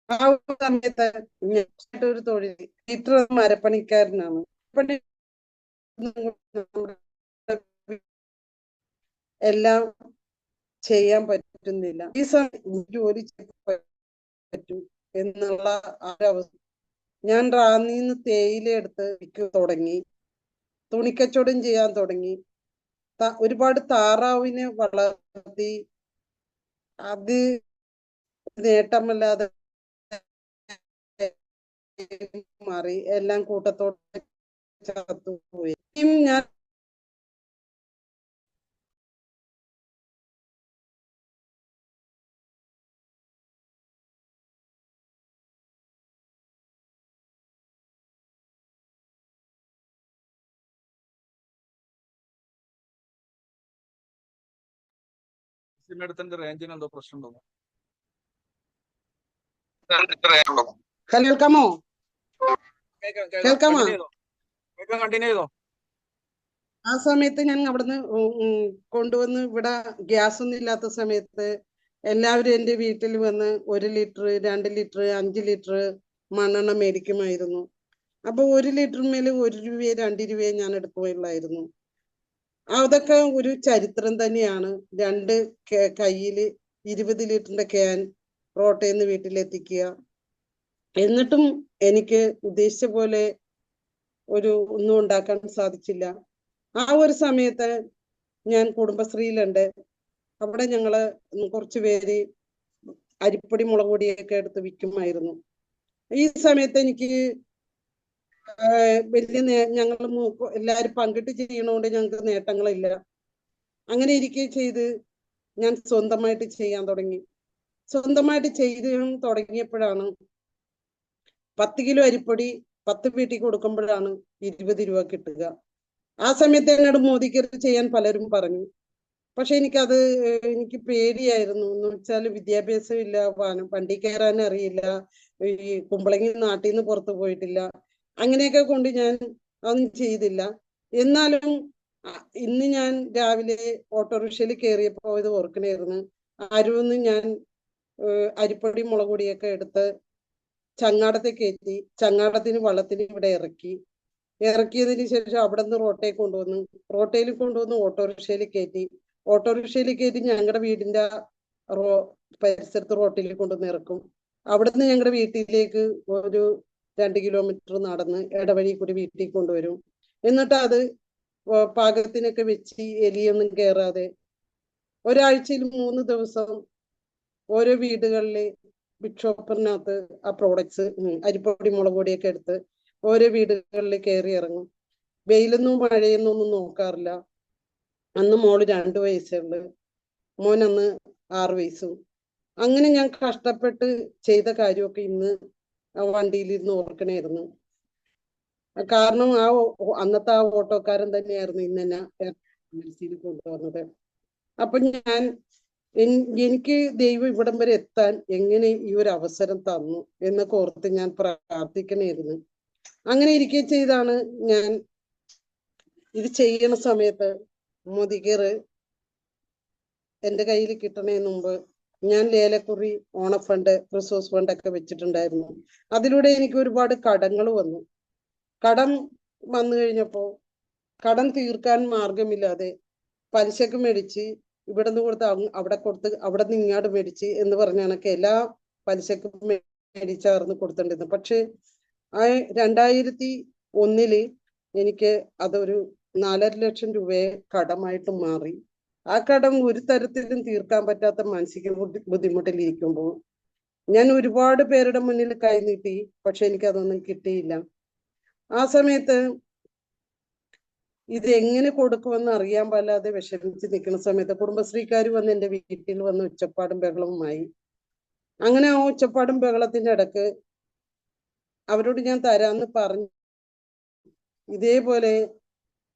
ആ ഒരു സമയത്ത് ഒരു തൊഴിൽ ടീച്ചർ, മരപ്പണിക്കാരനാണ്. എല്ലാം ചെയ്യാൻ പറ്റുന്നില്ല. ഈ ജോലി പറ്റും എന്നുള്ള അവസ്ഥ. ഞാൻ റാന്നിന്ന് തേയില എടുത്ത് തുടങ്ങി, തുണിക്കച്ചവടം ചെയ്യാൻ തുടങ്ങി. ഒരുപാട് താറാവിനെ വളർത്തി അത് നേട്ടമല്ലാതെ മാറി. എല്ലാം കൂട്ടത്തോടെ ചത്തുപോയി. ഞാൻ സിനിമയുടെ റേഞ്ചിന് എന്തോ പ്രശ്നം തോന്നുന്നു. കേൾക്കാമോ? കേൾക്കാമോ? കണ്ടിന്യൂ ചെയ്തോ. ആ സമയത്ത് ഞാൻ അവിടുന്ന് കൊണ്ടുവന്ന് ഇവിടെ ഗ്യാസ് ഒന്നും ഇല്ലാത്ത സമയത്ത് എല്ലാവരും എൻ്റെ വീട്ടിൽ വന്ന് 1 ലിറ്റർ 2 ലിറ്റർ 5 ലിറ്റർ മണ്ണെണ്ണ മേടിക്കുമായിരുന്നു. അപ്പൊ 1 ലിറ്ററിന്മേൽ 1 രൂപയോ 2 രൂപയോ ഞാൻ എടുക്കുമായിരുന്നു. അതൊക്കെ ഒരു ചരിത്രം തന്നെയാണ്. 2 കയ്യിൽ 20 ലിറ്ററിന്റെ ക്യാൻ റോട്ടയിൽ നിന്ന് വീട്ടിലെത്തിക്കുക. എന്നിട്ടും എനിക്ക് ഉദ്ദേശിച്ച പോലെ ഒന്നും ഉണ്ടാക്കാൻ സാധിച്ചില്ല. ആ ഒരു സമയത്ത് ഞാൻ കുടുംബശ്രീയിലുണ്ട്. അവിടെ ഞങ്ങള് കുറച്ച് പേര് അരിപ്പൊടി മുളക് പൊടിയൊക്കെ എടുത്ത് വിൽക്കുമായിരുന്നു. ഈ സമയത്ത് എനിക്ക് വലിയ ഞങ്ങൾ എല്ലാവരും പങ്കിട്ട് ചെയ്യണോണ്ട് ഞങ്ങൾക്ക് നേട്ടങ്ങളില്ല. അങ്ങനെ ഇരിക്കെ ചെയ്ത് ഞാൻ സ്വന്തമായിട്ട് ചെയ്യാൻ തുടങ്ങി. സ്വന്തമായിട്ട് ചെയ്ത് തുടങ്ങിയപ്പോഴാണ് 10 കിലോ അരിപ്പൊടി 10 വീട്ടിൽ കൊടുക്കുമ്പോഴാണ് 20 രൂപ കിട്ടുക. ആ സമയത്ത് എന്നോട് മോദിക്കറി ചെയ്യാൻ പലരും പറഞ്ഞു. പക്ഷെ എനിക്ക് പേടിയായിരുന്നു. എന്ന് വെച്ചാൽ വിദ്യാഭ്യാസം ഇല്ല, വണ്ടി കയറാൻ അറിയില്ല, ഈ കുമ്പളങ്ങി നാട്ടിൽ നിന്ന് പുറത്തു പോയിട്ടില്ല. അങ്ങനെയൊക്കെ കൊണ്ട് ഞാൻ അതൊന്നും ചെയ്തില്ല. എന്നാലും ഇന്ന് ഞാൻ രാവിലെ ഓട്ടോറിക്ഷയിൽ കയറിയപ്പോ ഇത് ഓർക്കണായിരുന്നു. അരുവെന്ന് ഞാൻ അരിപ്പൊടി മുളക് പൊടിയൊക്കെ എടുത്ത് ചങ്ങാടത്തെ കയറ്റി, ചങ്ങാടത്തിന് വള്ളത്തിന് ഇവിടെ ഇറക്കിയതിന് ശേഷം അവിടെ നിന്ന് റോട്ടയിൽ കൊണ്ടുവന്ന് ഓട്ടോറിക്ഷയിൽ കയറ്റി ഞങ്ങളുടെ വീടിന്റെ പരിസരത്ത് റോട്ടിൽ കൊണ്ടുവന്ന് ഇറക്കും. അവിടുന്ന് ഞങ്ങളുടെ വീട്ടിലേക്ക് ഒരു 2 കിലോമീറ്റർ നടന്ന് ഇടവഴി കൂടി വീട്ടിൽ കൊണ്ടുവരും. എന്നിട്ട് അത് പാകത്തിനൊക്കെ വെച്ച് എലിയൊന്നും കയറാതെ ഒരാഴ്ചയിൽ 3 ദിവസം ഓരോ വീടുകളിലെ ബിഗ് ഷോപ്പറിനകത്ത് ആ പ്രോഡക്ട്സ് അരിപ്പൊടി മുളക് പൊടിയൊക്കെ എടുത്ത് ഓരോ വീടുകളിൽ കയറി ഇറങ്ങും. വെയിലൊന്നും മഴയൊന്നും ഒന്നും നോക്കാറില്ല. അന്ന് മോള് 2 വയസ്സേ ഉള്ളു, മോൻ അന്ന് 6 വയസ്സും. അങ്ങനെ ഞാൻ കഷ്ടപ്പെട്ട് ചെയ്ത കാര്യമൊക്കെ ഇന്ന് വണ്ടിയിലിരുന്ന് ഓർക്കണായിരുന്നു. കാരണം അന്നത്തെ ആ ഓട്ടോക്കാരൻ തന്നെയായിരുന്നു ഇന്ന് എന്നെ കൊണ്ടുവന്നത്. അപ്പൊ എനിക്ക് ദൈവം ഇവിടം വരെ എത്താൻ എങ്ങനെ ഈ ഒരു അവസരം തന്നു എന്നൊക്കെ ഓർത്ത് ഞാൻ പ്രാർത്ഥിക്കണായിരുന്നു. അങ്ങനെ ഇരിക്കെ ചെയ്താണ് ഞാൻ ഇത് ചെയ്യണ സമയത്ത് മോദിക്കറ് എൻ്റെ കയ്യിൽ കിട്ടണതിന് മുമ്പ് ഞാൻ ലേലക്കുറി, ഓണഫണ്ട്, റിസോഴ്സ് ഫണ്ട് ഒക്കെ വെച്ചിട്ടുണ്ടായിരുന്നു. അതിലൂടെ എനിക്ക് ഒരുപാട് കടങ്ങൾ വന്നു. കടം വന്നു കഴിഞ്ഞപ്പോ കടം തീർക്കാൻ മാർഗമില്ലാതെ പലിശക്ക് മേടിച്ച് ഇവിടെ നിന്ന് കൊടുത്ത് അവിടെ നിന്ന് ഇങ്ങോട്ട് മേടിച്ച് എന്ന് പറഞ്ഞ കണക്ക് എല്ലാ പലിശക്കും മേടിച്ചാർന്ന് കൊടുത്തിട്ടുണ്ടായിരുന്നു. പക്ഷെ 2001 എനിക്ക് അതൊരു 4.5 ലക്ഷം രൂപയെ കടമായിട്ട് മാറി. ആ കടം ഒരു തരത്തിലും തീർക്കാൻ പറ്റാത്ത മാനസിക ബുദ്ധിമുട്ടിലിരിക്കുമ്പോൾ ഞാൻ ഒരുപാട് പേരുടെ മുന്നിൽ കൈനീട്ടി. പക്ഷെ എനിക്കതൊന്നും കിട്ടിയില്ല. ആ സമയത്ത് ഇത് എങ്ങനെ കൊടുക്കുമെന്ന് അറിയാൻ പാടില്ലാതെ വിഷമിച്ച് നിൽക്കുന്ന സമയത്ത് കുടുംബശ്രീക്കാർ വന്ന് എൻ്റെ വീട്ടിൽ വന്ന് ഒച്ചപ്പാടും ബഹളവുമായി. അങ്ങനെ ആ ഒച്ചപ്പാടും ബഹളത്തിന്റെ ഇടക്ക് അവരോട് ഞാൻ തരാന്ന് പറഞ്ഞു. ഇതേപോലെ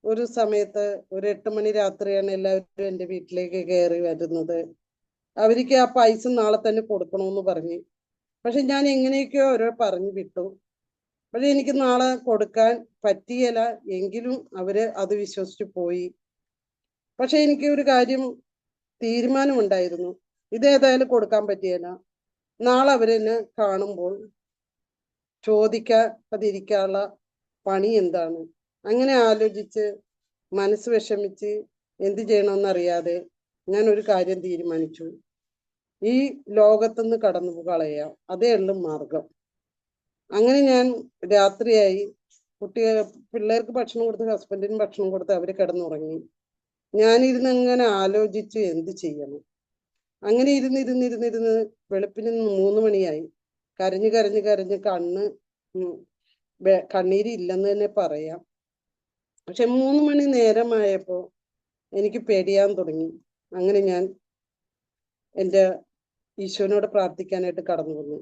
ഒരു സമയത്ത് ഒരു 8 മണി രാത്രിയാണ് എല്ലാവരും എൻ്റെ വീട്ടിലേക്ക് കയറി വരുന്നത്. അവർക്ക് ആ പൈസ നാളെ തന്നെ കൊടുക്കണമെന്ന് പറഞ്ഞു. പക്ഷെ ഞാൻ എങ്ങനെയൊക്കെയോ അവരെ പറഞ്ഞു വിട്ടു. പക്ഷെ എനിക്ക് നാളെ കൊടുക്കാൻ പറ്റിയല്ല. എങ്കിലും അവര് അത് വിശ്വസിച്ചു പോയി. പക്ഷെ എനിക്ക് ഒരു കാര്യം തീരുമാനമുണ്ടായിരുന്നു, ഇതേതായാലും കൊടുക്കാൻ പറ്റിയല്ല. നാളെ അവരെന്നെ കാണുമ്പോൾ ചോദിക്കാതിരിക്കാനുള്ള പണി എന്താണ്? അങ്ങനെ ആലോചിച്ച് മനസ്സ് വിഷമിച്ച് എന്ത് ചെയ്യണമെന്നറിയാതെ ഞാൻ ഒരു കാര്യം തീരുമാനിച്ചു. ഈ ലോകത്തുനിന്ന് കടന്നു കളയാം, അതേ ഉള്ളു മാർഗം. അങ്ങനെ ഞാൻ രാത്രിയായി, പിള്ളേർക്ക് ഭക്ഷണം കൊടുത്ത്, ഹസ്ബൻഡിന് ഭക്ഷണം കൊടുത്ത് അവര് കിടന്നുറങ്ങി. ഞാനിരുന്ന് അങ്ങനെ ആലോചിച്ച് എന്ത് ചെയ്യണം. അങ്ങനെ ഇരുന്നിരുന്ന് വെളുപ്പിന് 3 മണിയായി. കരഞ്ഞ് കണ്ണീര് ഇല്ലെന്ന് തന്നെ പറയാം. പക്ഷെ 3 മണി നേരമായപ്പോ എനിക്ക് പേടിയാൻ തുടങ്ങി. അങ്ങനെ ഞാൻ എൻ്റെ ഈശോനോട് പ്രാർത്ഥിക്കാനായിട്ട് കടന്നു വന്നു.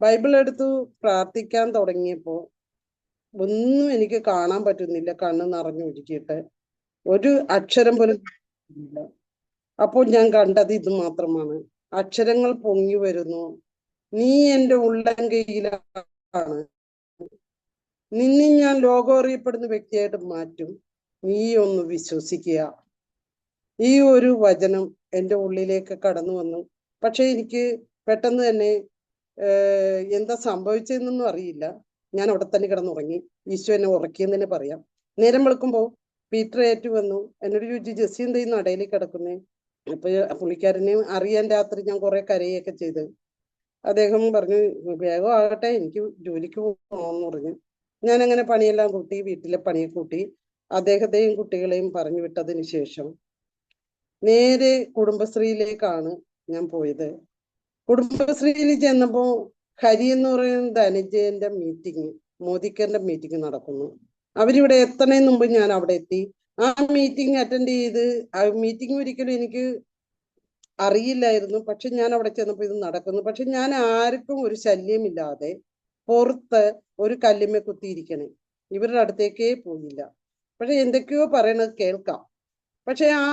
ബൈബിൾ എടുത്തു പ്രാർത്ഥിക്കാൻ തുടങ്ങിയപ്പോ ഒന്നും എനിക്ക് കാണാൻ പറ്റുന്നില്ല. കണ്ണ് നിറഞ്ഞൊഴുകിയിട്ട് ഒരു അക്ഷരം പോലും ഇല്ല. അപ്പോൾ ഞാൻ കണ്ടത് ഇത് മാത്രമാണ്. അക്ഷരങ്ങൾ പൊങ്ങി വരുന്നു. നീ എൻ്റെ ഉള്ളംകൈയിലാണ്. നിന്നെ ഞാൻ ലോകം അറിയപ്പെടുന്ന വ്യക്തിയായിട്ട് മാറ്റും. നീ ഒന്ന് വിശ്വസിക്കുക. ഈ ഒരു വചനം എൻ്റെ ഉള്ളിലേക്ക് കടന്നു വന്നു. പക്ഷെ എനിക്ക് പെട്ടെന്ന് തന്നെ എന്താ സംഭവിച്ചതെന്നൊന്നും അറിയില്ല. ഞാൻ അവിടെ തന്നെ കിടന്നുറങ്ങി. ഈശോ എന്നെ ഉറക്കിയെന്ന് തന്നെ പറയാം. നേരം വെളുക്കുമ്പോൾ പീറ്റർ ഏറ്റു വന്നു. എന്നോട് ചോദിച്ചു, ജെസ്സി എന്ത് ചെയ്യുന്നു ഇടയിൽ കിടക്കുന്നേ? അപ്പൊ പുള്ളിക്കാരനെ അറിയാൻ രാത്രി ഞാൻ കുറെ കരയൊക്കെ ചെയ്ത്. അദ്ദേഹം പറഞ്ഞു, വേഗം ആകട്ടെ, എനിക്ക് ജോലിക്ക് പോകണമെന്ന് പറഞ്ഞു. ഞാൻ അങ്ങനെ പണിയെല്ലാം കൂട്ടി, വീട്ടിലെ പണിയെ കൂട്ടി അദ്ദേഹത്തെയും കുട്ടികളെയും പറഞ്ഞു വിട്ടതിന് ശേഷം നേരെ കുടുംബശ്രീയിലേക്കാണ് ഞാൻ പോയത്. കുടുംബശ്രീയിൽ ചെന്നപ്പോ ഹരി എന്ന് പറയുന്ന ധനഞ്ജയന്റെ മീറ്റിംഗ്, മോദിക്കറിന്റെ മീറ്റിംഗ് നടക്കുന്നു. അവരിവിടെ എത്തണേന് മുമ്പ് ഞാൻ അവിടെ എത്തി. ആ മീറ്റിംഗ് അറ്റൻഡ് ചെയ്ത്, ആ മീറ്റിംഗ് ഒരിക്കലും എനിക്ക് അറിയില്ലായിരുന്നു. പക്ഷെ ഞാൻ അവിടെ ചെന്നപ്പോൾ ഇത് നടക്കുന്നു. പക്ഷെ ഞാൻ ആർക്കും ഒരു ശല്യമില്ലാതെ പുറത്ത് ഒരു കല്ലുമ്മ കുത്തിയിരിക്കണേ, ഇവരുടെ അടുത്തേക്കേ പോയില്ല. പക്ഷെ എന്തൊക്കെയോ പറയണത് കേൾക്കാം. പക്ഷെ ആ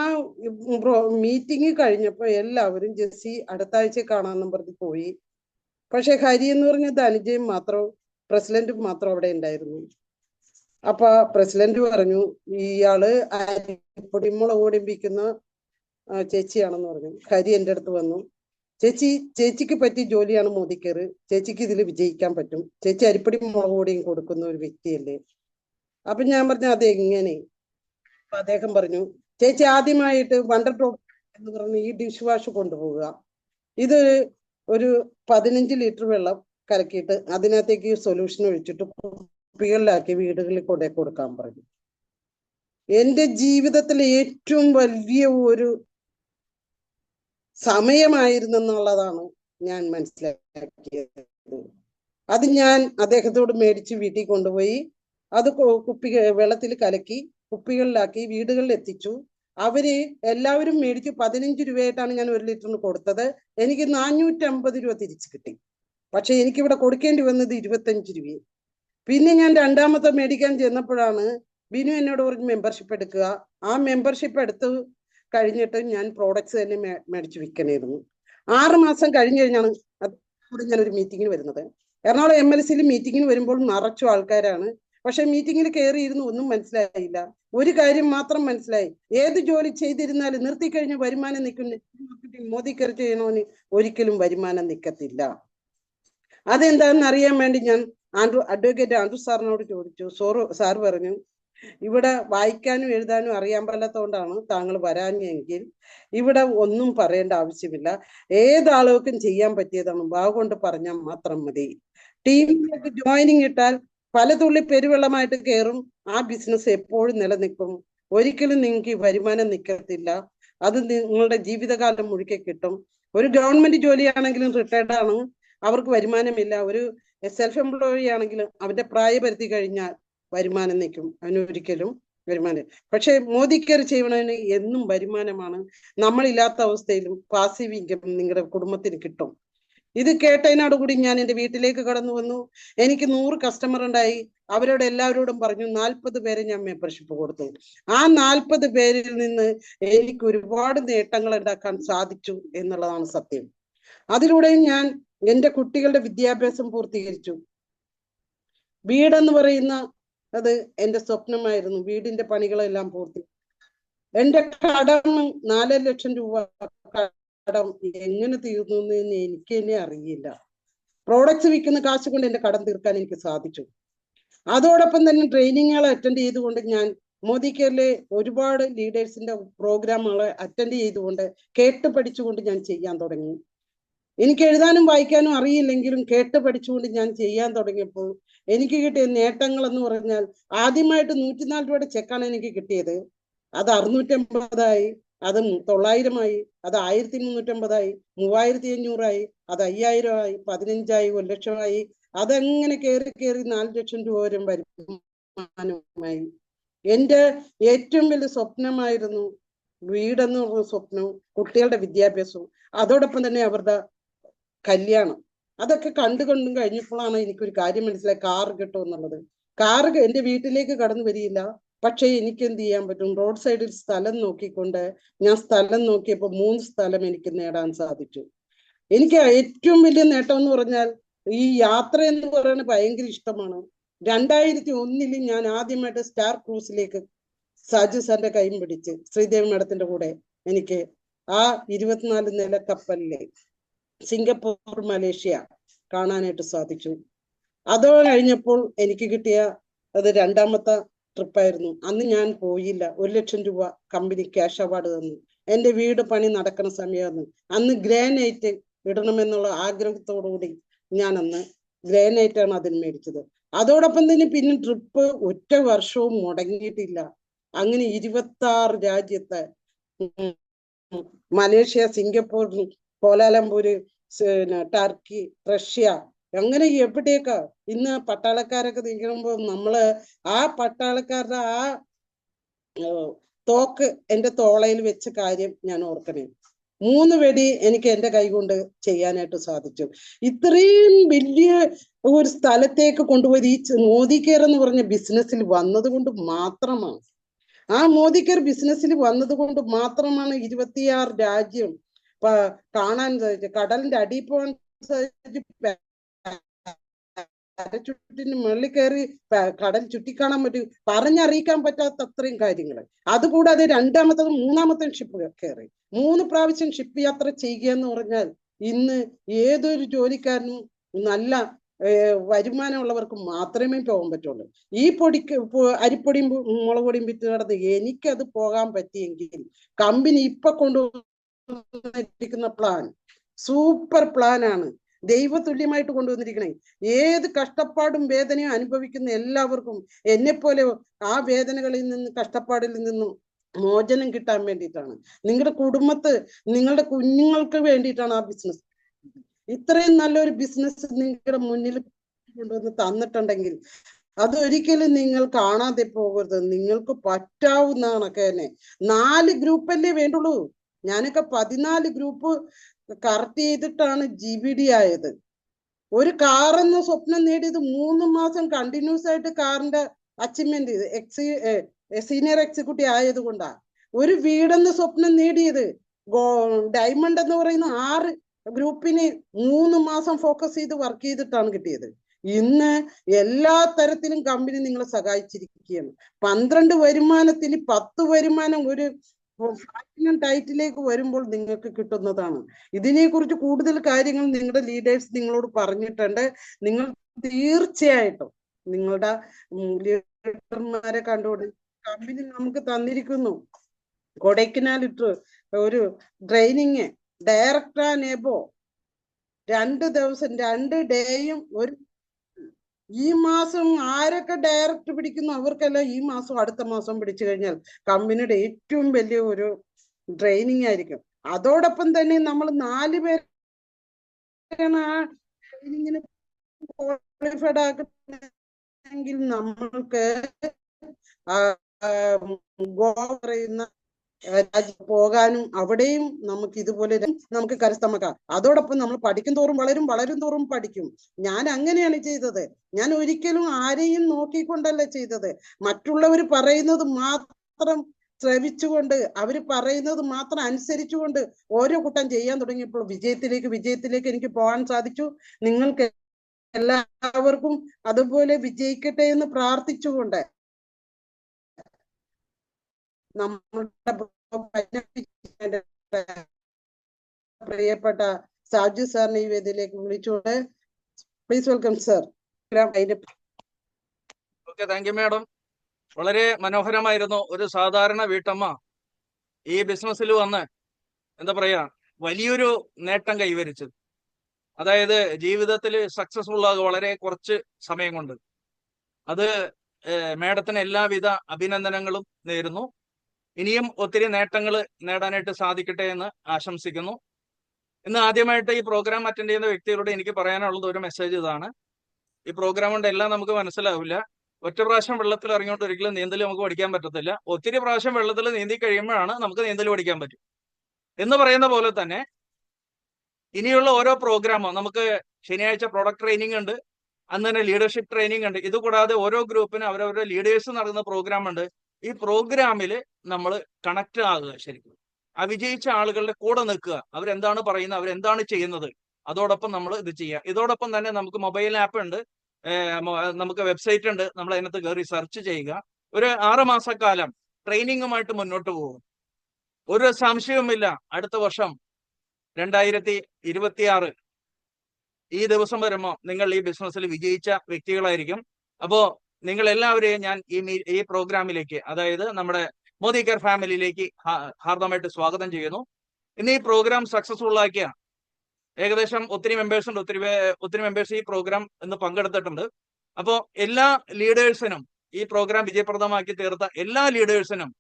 മീറ്റിംഗ് കഴിഞ്ഞപ്പോൾ എല്ലാവരും ജെസ്സി അടുത്ത ആഴ്ച കാണാമെന്നും പറഞ്ഞ് പോയി. പക്ഷെ ഹരി എന്ന് പറഞ്ഞ ധനഞ്ജയം മാത്രം, പ്രസിഡന്റും മാത്രം അവിടെ ഉണ്ടായിരുന്നു. അപ്പൊ പ്രസിഡന്റ് പറഞ്ഞു, ഇയാള് അരിപ്പൊടി മുളക് പൊടിപ്പിക്കുന്ന ചേച്ചിയാണെന്ന് പറഞ്ഞു. ഹരി എൻ്റെ അടുത്ത് വന്നു, ചേച്ചിക്ക് പറ്റിയ ജോലിയാണ് മോദിക്കർ, ചേച്ചിക്ക് ഇതിൽ വിജയിക്കാൻ പറ്റും, ചേച്ചി അരിപ്പൊടി മുളക് പൊടിയും കൊടുക്കുന്ന ഒരു വ്യക്തിയല്ലേ. അപ്പൊ ഞാൻ പറഞ്ഞു, അതെങ്ങനെ? അപ്പൊ അദ്ദേഹം പറഞ്ഞു, ചേച്ചി ആദ്യമായിട്ട് വണ്ടർ ഡ്രോപ്പ് എന്ന് പറഞ്ഞ് ഈ ഡിഷ് വാഷ് കൊണ്ടുപോവുക. ഇത് ഒരു 15 ലിറ്റർ വെള്ളം കലക്കിയിട്ട് അതിനകത്തേക്ക് സൊല്യൂഷൻ ഒഴിച്ചിട്ട് കുപ്പികളിലാക്കി വീടുകളിൽ കൊണ്ടേ കൊടുക്കാൻ പറഞ്ഞു. എൻ്റെ ജീവിതത്തിലെ ഏറ്റവും വലിയ ഒരു സമയമായിരുന്നെന്നുള്ളതാണ് ഞാൻ മനസ്സിലാക്കിയത്. അത് ഞാൻ അദ്ദേഹത്തോട് മേടിച്ച് വീട്ടിൽ കൊണ്ടുപോയി അത് വെള്ളത്തിൽ കലക്കി കുപ്പികളിലാക്കി വീടുകളിൽ എത്തിച്ചു. അവര് എല്ലാവരും മേടിച്ച് 15 രൂപയായിട്ടാണ് ഞാൻ 1 ലിറ്ററിന് കൊടുത്തത്. എനിക്ക് 450 രൂപ തിരിച്ചു കിട്ടി. പക്ഷെ എനിക്കിവിടെ കൊടുക്കേണ്ടി വന്നത് 25 രൂപയും. പിന്നെ ഞാൻ രണ്ടാമത്തെ മേടിക്കാൻ ചെന്നപ്പോഴാണ് ബിനു എന്നോട് പറഞ്ഞ് മെമ്പർഷിപ്പ് എടുക്കുക. ആ മെമ്പർഷിപ്പ് എടുത്ത് കഴിഞ്ഞിട്ട് ഞാൻ പ്രോഡക്ട്സ് തന്നെ മേടിച്ച് വിൽക്കണമായിരുന്നു. 6 മാസം കഴിഞ്ഞ് കഴിഞ്ഞാണ് കൂടെ ഞാനൊരു മീറ്റിങ്ങിന് വരുന്നത്. എറണാകുളം MLC മീറ്റിങ്ങിന് വരുമ്പോൾ നിറച്ചു ആൾക്കാരാണ്. പക്ഷെ മീറ്റിങ്ങിൽ കയറിയിരുന്നു ഒന്നും മനസ്സിലായില്ല. ഒരു കാര്യം മാത്രം മനസ്സിലായി, ഏത് ജോലി ചെയ്തിരുന്നാലും നിർത്തിക്കഴിഞ്ഞ വരുമാനം നിൽക്കുന്ന മോദിക്കർ ചെയ്യണോന് ഒരിക്കലും വരുമാനം നിൽക്കത്തില്ല. അതെന്താണെന്ന് അറിയാൻ വേണ്ടി ഞാൻ അഡ്വക്കേറ്റ് ആൻഡ്രു സാറിനോട് ചോദിച്ചു. സാർ പറഞ്ഞു, ഇവിടെ വായിക്കാനും എഴുതാനും അറിയാൻ പാടില്ലാത്തതുകൊണ്ടാണ് താങ്കൾ വരാഞ്ഞെങ്കിൽ ഇവിടെ ഒന്നും പറയേണ്ട ആവശ്യമില്ല, ഏതാളുകൾക്കും ചെയ്യാൻ പറ്റിയതാണ്, വാഗൊണ്ട് പറഞ്ഞാൽ മാത്രം മതി. ടീമിലേക്ക് ജോയിനിങ് ഇട്ടാൽ പല തുള്ളി പെരുവെള്ളമായിട്ട് കയറും. ആ ബിസിനസ് എപ്പോഴും നിലനിൽക്കും. ഒരിക്കലും നിങ്ങൾക്ക് ഈ വരുമാനം നിൽക്കത്തില്ല. അത് നിങ്ങളുടെ ജീവിതകാലം മുഴുക്കെ കിട്ടും. ഒരു ഗവൺമെന്റ് ജോലിയാണെങ്കിലും റിട്ടയർഡ് ആണ്, അവർക്ക് വരുമാനമില്ല. ഒരു സെൽഫ് എംപ്ലോയി ആണെങ്കിലും അവന്റെ പ്രായപരിധി കഴിഞ്ഞാൽ വരുമാനം നിൽക്കും, അവനൊരിക്കലും വരുമാനം. പക്ഷെ മോദിക്കർ ചെയ്യണതിന് എന്നും വരുമാനമാണ്. നമ്മളില്ലാത്ത അവസ്ഥയിലും പാസീവ് ഇൻകം നിങ്ങളുടെ കുടുംബത്തിന് കിട്ടും. ഇത് കേട്ടതിനോടുകൂടി ഞാൻ എൻ്റെ വീട്ടിലേക്ക് കടന്നു വന്നു. എനിക്ക് 100 കസ്റ്റമർ ഉണ്ടായി. അവരോട് എല്ലാവരോടും പറഞ്ഞു 40 പേരെ ഞാൻ മെമ്പർഷിപ്പ് കൊടുത്തു. ആ 40 പേരിൽ നിന്ന് എനിക്ക് ഒരുപാട് നേട്ടങ്ങൾ ഉണ്ടാക്കാൻ സാധിച്ചു എന്നുള്ളതാണ് സത്യം. അതിലൂടെയും ഞാൻ എൻ്റെ കുട്ടികളുടെ വിദ്യാഭ്യാസം പൂർത്തീകരിച്ചു. വീടെന്ന് പറയുന്ന അത് എൻ്റെ സ്വപ്നമായിരുന്നു. വീടിന്റെ പണികളെല്ലാം പൂർത്തി. എൻ്റെ കടം 4 ലക്ഷം രൂപ കടം എങ്ങനെ തീർന്നു എന്ന് എനിക്ക് തന്നെ അറിയില്ല. പ്രോഡക്ട്സ് വിൽക്കുന്ന കാശ് കൊണ്ട് എൻ്റെ കടം തീർക്കാൻ എനിക്ക് സാധിച്ചു. അതോടൊപ്പം തന്നെ ട്രെയിനിങ്ങുകൾ അറ്റൻഡ് ചെയ്തുകൊണ്ട് ഞാൻ മോദി കെയറിലെ ഒരുപാട് ലീഡേഴ്സിന്റെ പ്രോഗ്രാമുകൾ അറ്റൻഡ് ചെയ്തുകൊണ്ട് കേട്ട് പഠിച്ചുകൊണ്ട് ഞാൻ ചെയ്യാൻ തുടങ്ങി. എനിക്ക് എഴുതാനും വായിക്കാനും അറിയില്ലെങ്കിലും കേട്ട് പഠിച്ചുകൊണ്ട് ഞാൻ ചെയ്യാൻ തുടങ്ങിയപ്പോൾ എനിക്ക് കിട്ടിയ നേട്ടങ്ങൾ എന്ന് പറഞ്ഞാൽ, ആദ്യമായിട്ട് 104 രൂപയുടെ ചെക്കാണ് എനിക്ക് കിട്ടിയത്. അത് 650 അത് 900 അത് 1350 3500 അത് 5000 15 1 ലക്ഷമായി. അതെങ്ങനെ കയറി 4 ലക്ഷം രൂപ വരെ വരുമാനമായി. എൻ്റെ ഏറ്റവും വലിയ സ്വപ്നമായിരുന്നു വീടെന്ന് പറഞ്ഞ സ്വപ്നവും കുട്ടികളുടെ വിദ്യാഭ്യാസവും അതോടൊപ്പം തന്നെ അവരുടെ കല്യാണം. അതൊക്കെ കണ്ടുകൊണ്ടും കഴിഞ്ഞപ്പോഴാണ് എനിക്കൊരു കാര്യം മനസ്സിലായി, കാർ കിട്ടും എന്നുള്ളത്. കാർ എൻ്റെ വീട്ടിലേക്ക് കടന്നു വരികയില്ല, പക്ഷെ എനിക്ക് എന്ത് ചെയ്യാൻ പറ്റും? റോഡ് സൈഡിൽ സ്ഥലം നോക്കിക്കൊണ്ട് ഞാൻ സ്ഥലം നോക്കിയപ്പോൾ 3 സ്ഥലം എനിക്ക് നേടാൻ സാധിച്ചു. എനിക്ക് ഏറ്റവും വലിയ നേട്ടം എന്ന് പറഞ്ഞാൽ ഈ യാത്ര എന്ന് പറയുന്നത് ഭയങ്കര ഇഷ്ടമാണ്. 2001 ഞാൻ ആദ്യമായിട്ട് സ്റ്റാർ ക്രൂസിലേക്ക് സാജു സാറിന്റെ കൈയും പിടിച്ച് ശ്രീദേവി മേഡത്തിന്റെ കൂടെ എനിക്ക് ആ 24 നില കപ്പലിലെ സിംഗപ്പൂർ മലേഷ്യ കാണാനായിട്ട് സാധിച്ചു. അതോ കഴിഞ്ഞപ്പോൾ എനിക്ക് കിട്ടിയ അത് 2ാമത്തെ ട്രിപ്പായിരുന്നു. അന്ന് ഞാൻ പോയില്ല. 1 ലക്ഷം രൂപ കമ്പനി ക്യാഷ് അവാർഡ് തന്നു. എന്റെ വീട് പണി നടക്കുന്ന സമയമായിരുന്നു. അന്ന് ഗ്രാനൈറ്റ് ഇടണമെന്നുള്ള ആഗ്രഹത്തോടുകൂടി ഞാൻ അന്ന് ഗ്രാനൈറ്റ് ആണ് അതിന് മേടിച്ചത്. അതോടൊപ്പം തന്നെ പിന്നെ ട്രിപ്പ് ഒറ്റ വർഷവും മുടങ്ങിയിട്ടില്ല. അങ്ങനെ 26 രാജ്യത്ത് മലേഷ്യ, സിംഗപ്പൂർ, കോലാലംപൂര്, ടർക്കി, റഷ്യ, അങ്ങനെ എവിടെയൊക്കെ ഇന്ന് പട്ടാളക്കാരൊക്കെ നിൽക്കുമ്പോ നമ്മള് ആ പട്ടാളക്കാരുടെ ആ തോക്ക് എന്റെ തോളയിൽ വെച്ച കാര്യം ഞാൻ ഓർക്കണേ. 3 വെടി എനിക്ക് എന്റെ കൈ കൊണ്ട് ചെയ്യാനായിട്ട് സാധിച്ചു. ഇത്രയും വലിയ ഒരു സ്ഥലത്തേക്ക് കൊണ്ടുപോയി ഈ മോദി കെയർ എന്ന് പറഞ്ഞ ബിസിനസ്സിൽ വന്നത് കൊണ്ട് മാത്രമാണ്. ആ മോദി കെയർ ബിസിനസ്സിൽ വന്നത് കൊണ്ട് മാത്രമാണ് 26 രാജ്യം കാണാൻ സാധിച്ചത്. കടലിന്റെ അടിയിൽ പോകാൻ സാധിച്ചു. പാരച്യൂട്ടിന് മുകളിൽ കയറി കടൽ ചുറ്റിക്കാണാൻ പറ്റും. പറഞ്ഞറിയിക്കാൻ പറ്റാത്ത അത്രയും കാര്യങ്ങൾ. അതുകൂടാതെ 2ാമത്തതും 3ാമത്തെയും ഷിപ്പ് കയറി 3 പ്രാവശ്യം ഷിപ്പ് യാത്ര ചെയ്യുക എന്ന് പറഞ്ഞാൽ ഇന്ന് ഏതൊരു ജോലിക്കാരനും നല്ല വരുമാനമുള്ളവർക്ക് മാത്രമേ പോകാൻ പറ്റുള്ളൂ. ഈ അരിപ്പൊടിയും മുളക് പൊടിയും വിറ്റ് നടന്ന് എനിക്കത് പോകാൻ പറ്റിയെങ്കിൽ കമ്പനി ഇപ്പൊ കൊണ്ടുവന്നിരിക്കുന്ന പ്ലാൻ സൂപ്പർ പ്ലാനാണ്. ദൈവതുല്യമായിട്ട് കൊണ്ടുവന്നിരിക്കണേ. ഏത് കഷ്ടപ്പാടും വേദനയും അനുഭവിക്കുന്ന എല്ലാവർക്കും എന്നെപ്പോലെ ആ വേദനകളിൽ നിന്ന്, കഷ്ടപ്പാടിൽ നിന്നും മോചനം കിട്ടാൻ വേണ്ടിയിട്ടാണ്. നിങ്ങളുടെ കുടുംബത്ത്, നിങ്ങളുടെ കുഞ്ഞുങ്ങൾക്ക് വേണ്ടിയിട്ടാണ് ആ ബിസിനസ്. ഇത്രയും നല്ലൊരു ബിസിനസ് നിങ്ങളുടെ മുന്നിൽ കൊണ്ടുവന്ന് തന്നിട്ടുണ്ടെങ്കിൽ അതൊരിക്കലും നിങ്ങൾ കാണാതെ പോകരുത്. നിങ്ങൾക്ക് പറ്റാവുന്നതാണൊക്കെ തന്നെ. 4 ഗ്രൂപ്പല്ലേ വേണ്ടുള്ളൂ. ഞാനൊക്കെ 14 ഗ്രൂപ്പ് കറക്റ്റ് ചെയ്തിട്ടാണ് GBD ആയത്. ഒരു കാറെന്ന സ്വപ്നം നേടിയത് 3 മാസം കണ്ടിന്യൂസ് ആയിട്ട് കാറിന്റെ അച്ചീവ്മെന്റ് സീനിയർ എക്സിക്യൂട്ടീവ് ആയത് കൊണ്ടാണ്. ഒരു വീടെന്ന സ്വപ്നം നേടിയത് ഡയമണ്ട് എന്ന് പറയുന്ന 6 ഗ്രൂപ്പിന് 3 മാസം ഫോക്കസ് ചെയ്ത് വർക്ക് ചെയ്തിട്ടാണ് കിട്ടിയത്. ഇന്ന് എല്ലാ തരത്തിലും കമ്പനി നിങ്ങളെ സഹായിച്ചിരിക്കുകയാണ്. 12 വരുമാനത്തിന് 10 വരുമാനം ഒരു പ്ലാറ്റിനം ടൈറ്റിലേക്ക് വരുമ്പോൾ നിങ്ങൾക്ക് കിട്ടുന്നതാണ്. ഇതിനെക്കുറിച്ച് കൂടുതൽ കാര്യങ്ങൾ നിങ്ങളുടെ ലീഡേഴ്സ് നിങ്ങളോട് പറഞ്ഞിട്ടുണ്ട്. നിങ്ങൾ തീർച്ചയായിട്ടും നിങ്ങളുടെ ലീഡർമാരെ കണ്ടുകൊണ്ട് കമ്പനി നമുക്ക് തന്നിരിക്കുന്നു. കൊടൈക്കനാലിട്ട് ഒരു ട്രെയിനിങ് ഡയറക്ടർ ആൻഡ് എബോ 2 ദിവസം 2 ഡേയും ഒരു ഈ മാസം ആരൊക്കെ ഡയറക്റ്റ് പിടിക്കുന്നു അവർക്കെല്ലാം ഈ മാസം അടുത്ത മാസം പിടിച്ചു കഴിഞ്ഞാൽ കമ്പനിയുടെ ഏറ്റവും വലിയ ഒരു ട്രെയിനിങ് ആയിരിക്കും. അതോടൊപ്പം തന്നെ നമ്മൾ 4 പേരാണ് ആ ട്രെയിനിങ്ങിന് ക്വാളിഫൈഡ് ആക്കുന്നെങ്കിൽ നമ്മൾക്ക് ഗോവ പറയുന്ന പോകാനും അവിടെയും നമുക്ക് ഇതുപോലെ നമുക്ക് കരസ്ഥമാക്കാം. അതോടൊപ്പം നമ്മൾ പഠിക്കും തോറും വളരും തോറും പഠിക്കും. ഞാൻ അങ്ങനെയാണ് ചെയ്തത്. ഞാൻ ഒരിക്കലും ആരെയും നോക്കിക്കൊണ്ടല്ല ചെയ്തത്. മറ്റുള്ളവർ പറയുന്നത് മാത്രം ശ്രവിച്ചുകൊണ്ട്, അവർ പറയുന്നത് മാത്രം അനുസരിച്ചുകൊണ്ട് ഓരോ കൂട്ടം ചെയ്യാൻ തുടങ്ങിയപ്പോൾ വിജയത്തിലേക്ക് എനിക്ക് പോകാൻ സാധിച്ചു. നിങ്ങൾക്ക് എല്ലാവർക്കും അതുപോലെ വിജയിക്കട്ടെ എന്ന് പ്രാർത്ഥിച്ചുകൊണ്ട് നമ്മുടെ പ്രിയപ്പെട്ട സാജു സാറിനെ ഈ വേദിയിലേക്ക് വിളിച്ചുകൊണ്ട് please welcome sir. Okay, thank you madam. വളരെ മനോഹരമായിരുന്നു. ഒരു സാധാരണ വീട്ടമ്മ ഈ ബിസിനസ്സിൽ വന്ന് എന്താ പറയാ വലിയൊരു നേട്ടം കൈവരിച്ചത്. അതായത് ജീവിതത്തിൽ സക്സസ്ഫുൾ ആകുക വളരെ കുറച്ച് സമയം കൊണ്ട്. അത് മാഡത്തിന് എല്ലാവിധ അഭിനന്ദനങ്ങളും നേരുന്നു. ഇനിയും ഒത്തിരി നേട്ടങ്ങൾ നേടാനായിട്ട് സാധിക്കട്ടെ എന്ന് ആശംസിക്കുന്നു. ഇന്ന് ആദ്യമായിട്ട് ഈ പ്രോഗ്രാം അറ്റൻഡ് ചെയ്യുന്ന വ്യക്തികളോട് എനിക്ക് പറയാനുള്ളത് ഒരു മെസ്സേജ് ഇതാണ്. ഈ പ്രോഗ്രാം കൊണ്ട് എല്ലാം നമുക്ക് മനസ്സിലാവില്ല. ഒറ്റ പ്രാവശ്യം വെള്ളത്തിൽ ഇറങ്ങിയോണ്ട് ഒരിക്കലും നീന്തൽ നമുക്ക് പഠിക്കാൻ പറ്റത്തില്ല. ഒത്തിരി പ്രാവശ്യം വെള്ളത്തിൽ നീന്തി കഴിയുമ്പോഴാണ് നമുക്ക് നീന്തൽ പഠിക്കാൻ പറ്റും. എന്ന് പറയുന്ന പോലെ തന്നെ ഇനിയുള്ള ഓരോ പ്രോഗ്രാമോ നമുക്ക് ശനിയാഴ്ച പ്രൊഡക്ട് ട്രെയിനിങ് ഉണ്ട്, അന്ന് തന്നെ ലീഡർഷിപ്പ് ട്രെയിനിങ് ഉണ്ട്. ഇതുകൂടാതെ ഓരോ ഗ്രൂപ്പിനും അവരവരുടെ ലീഡേഴ്സ് നടക്കുന്ന പ്രോഗ്രാം ഉണ്ട്. ഈ പ്രോഗ്രാമിൽ നമ്മൾ കണക്ട് ആകുക. ശരിക്കും ആ വിജയിച്ച ആളുകളുടെ കൂടെ നിൽക്കുക. അവരെന്താണ് പറയുന്നത്, അവരെന്താണ് ചെയ്യുന്നത്, അതോടൊപ്പം നമ്മൾ ഇത് ചെയ്യുക. ഇതോടൊപ്പം തന്നെ നമുക്ക് മൊബൈൽ ആപ്പ് ഉണ്ട്, നമുക്ക് വെബ്സൈറ്റ് ഉണ്ട്. നമ്മൾ അതിനകത്ത് കയറി സെർച്ച് ചെയ്യുക. ഒരു 6 മാസക്കാലം ട്രെയിനിങ്ങുമായിട്ട് മുന്നോട്ട് പോകും. ഒരു സംശയവുമില്ല, അടുത്ത വർഷം 2026 ഈ ദിവസം വരുമ്പോൾ നിങ്ങൾ ഈ ബിസിനസ്സിൽ വിജയിച്ച വ്യക്തികളായിരിക്കും. അപ്പോ നിങ്ങൾ എല്ലാവരെയും ഞാൻ ഈ പ്രോഗ്രാമിലേക്ക്, അതായത് നമ്മുടെ മോദി കെയർ ഫാമിലിയിലേക്ക് ഹാർദമായിട്ട് സ്വാഗതം ചെയ്യുന്നു. ഇന്ന് ഈ പ്രോഗ്രാം സക്സസ്ഫുൾ ആക്കിയ ഏകദേശം ഒത്തിരി മെമ്പേഴ്സ് ഉണ്ട്, ഒത്തിരി മെമ്പേഴ്സ് ഈ പ്രോഗ്രാം ഇന്ന് പങ്കെടുത്തിട്ടുണ്ട്. അപ്പോൾ എല്ലാ ലീഡേഴ്സിനും, ഈ പ്രോഗ്രാം വിജയപ്രദമാക്കി തീർത്ത എല്ലാ ലീഡേഴ്സിനും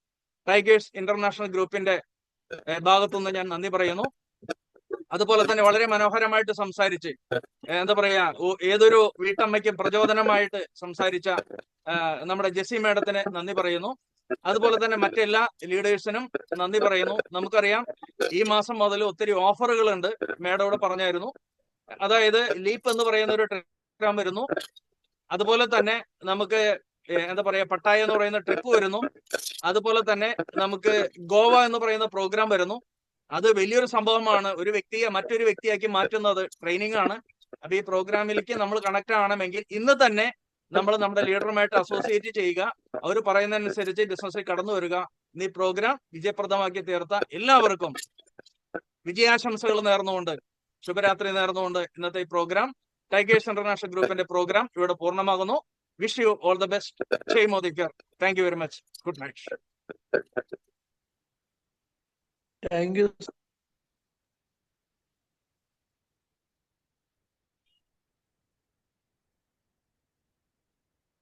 ടൈഗേഴ്സ് ഇന്റർനാഷണൽ ഗ്രൂപ്പിന്റെ ഭാഗത്തുനിന്ന് ഞാൻ നന്ദി പറയുന്നു. അതുപോലെ തന്നെ വളരെ മനോഹരമായിട്ട് സംസാരിച്ച്, എന്താ പറയാ, ഏതൊരു വീട്ടമ്മയ്ക്കും പ്രചോദനമായിട്ട് സംസാരിച്ച നമ്മുടെ ജെസ്സി മേഡത്തിന് നന്ദി പറയുന്നു. അതുപോലെ തന്നെ മറ്റെല്ലാ ലീഡേഴ്സിനും നന്ദി പറയുന്നു. നമുക്കറിയാം ഈ മാസം മുതൽ ഒത്തിരി ഓഫറുകൾ ഉണ്ട്, മേഡം പറഞ്ഞായിരുന്നു. അതായത് ലീപ്പ് എന്ന് പറയുന്ന ഒരു പ്രോഗ്രാം വരുന്നു. അതുപോലെ തന്നെ നമുക്ക് എന്താ പറയാ, പട്ടായ എന്ന് പറയുന്ന ട്രിപ്പ് വരുന്നു. അതുപോലെ തന്നെ നമുക്ക് ഗോവ എന്ന് പറയുന്ന പ്രോഗ്രാം വരുന്നു. അത് വലിയൊരു സംഭവമാണ്. ഒരു വ്യക്തിയെ മറ്റൊരു വ്യക്തിയാക്കി മാറ്റുന്നത് ട്രെയിനിങ് ആണ്. അപ്പൊ ഈ പ്രോഗ്രാമിലേക്ക് നമ്മൾ കണക്ട് ആവണമെങ്കിൽ ഇന്ന് തന്നെ നമ്മൾ നമ്മുടെ ലീഡറുമായിട്ട് അസോസിയേറ്റ് ചെയ്യുക. അവർ പറയുന്നതനുസരിച്ച് ബിസിനസ്സിൽ കടന്നു വരിക. ഈ പ്രോഗ്രാം വിജയപ്രദമാക്കി തീർത്ത എല്ലാവർക്കും വിജയാശംസകൾ നേർന്നുകൊണ്ട്, ശുഭരാത്രി നേർന്നുകൊണ്ട് ഇന്നത്തെ ഈ പ്രോഗ്രാം, ടൈഗേഴ്സ് ഇന്റർനാഷണൽ ഗ്രൂപ്പിന്റെ പ്രോഗ്രാം ഇവിടെ പൂർണ്ണമാകുന്നു. Wish you all the best. ജയ് Modi care. Thank you very much. Good night. Thank you.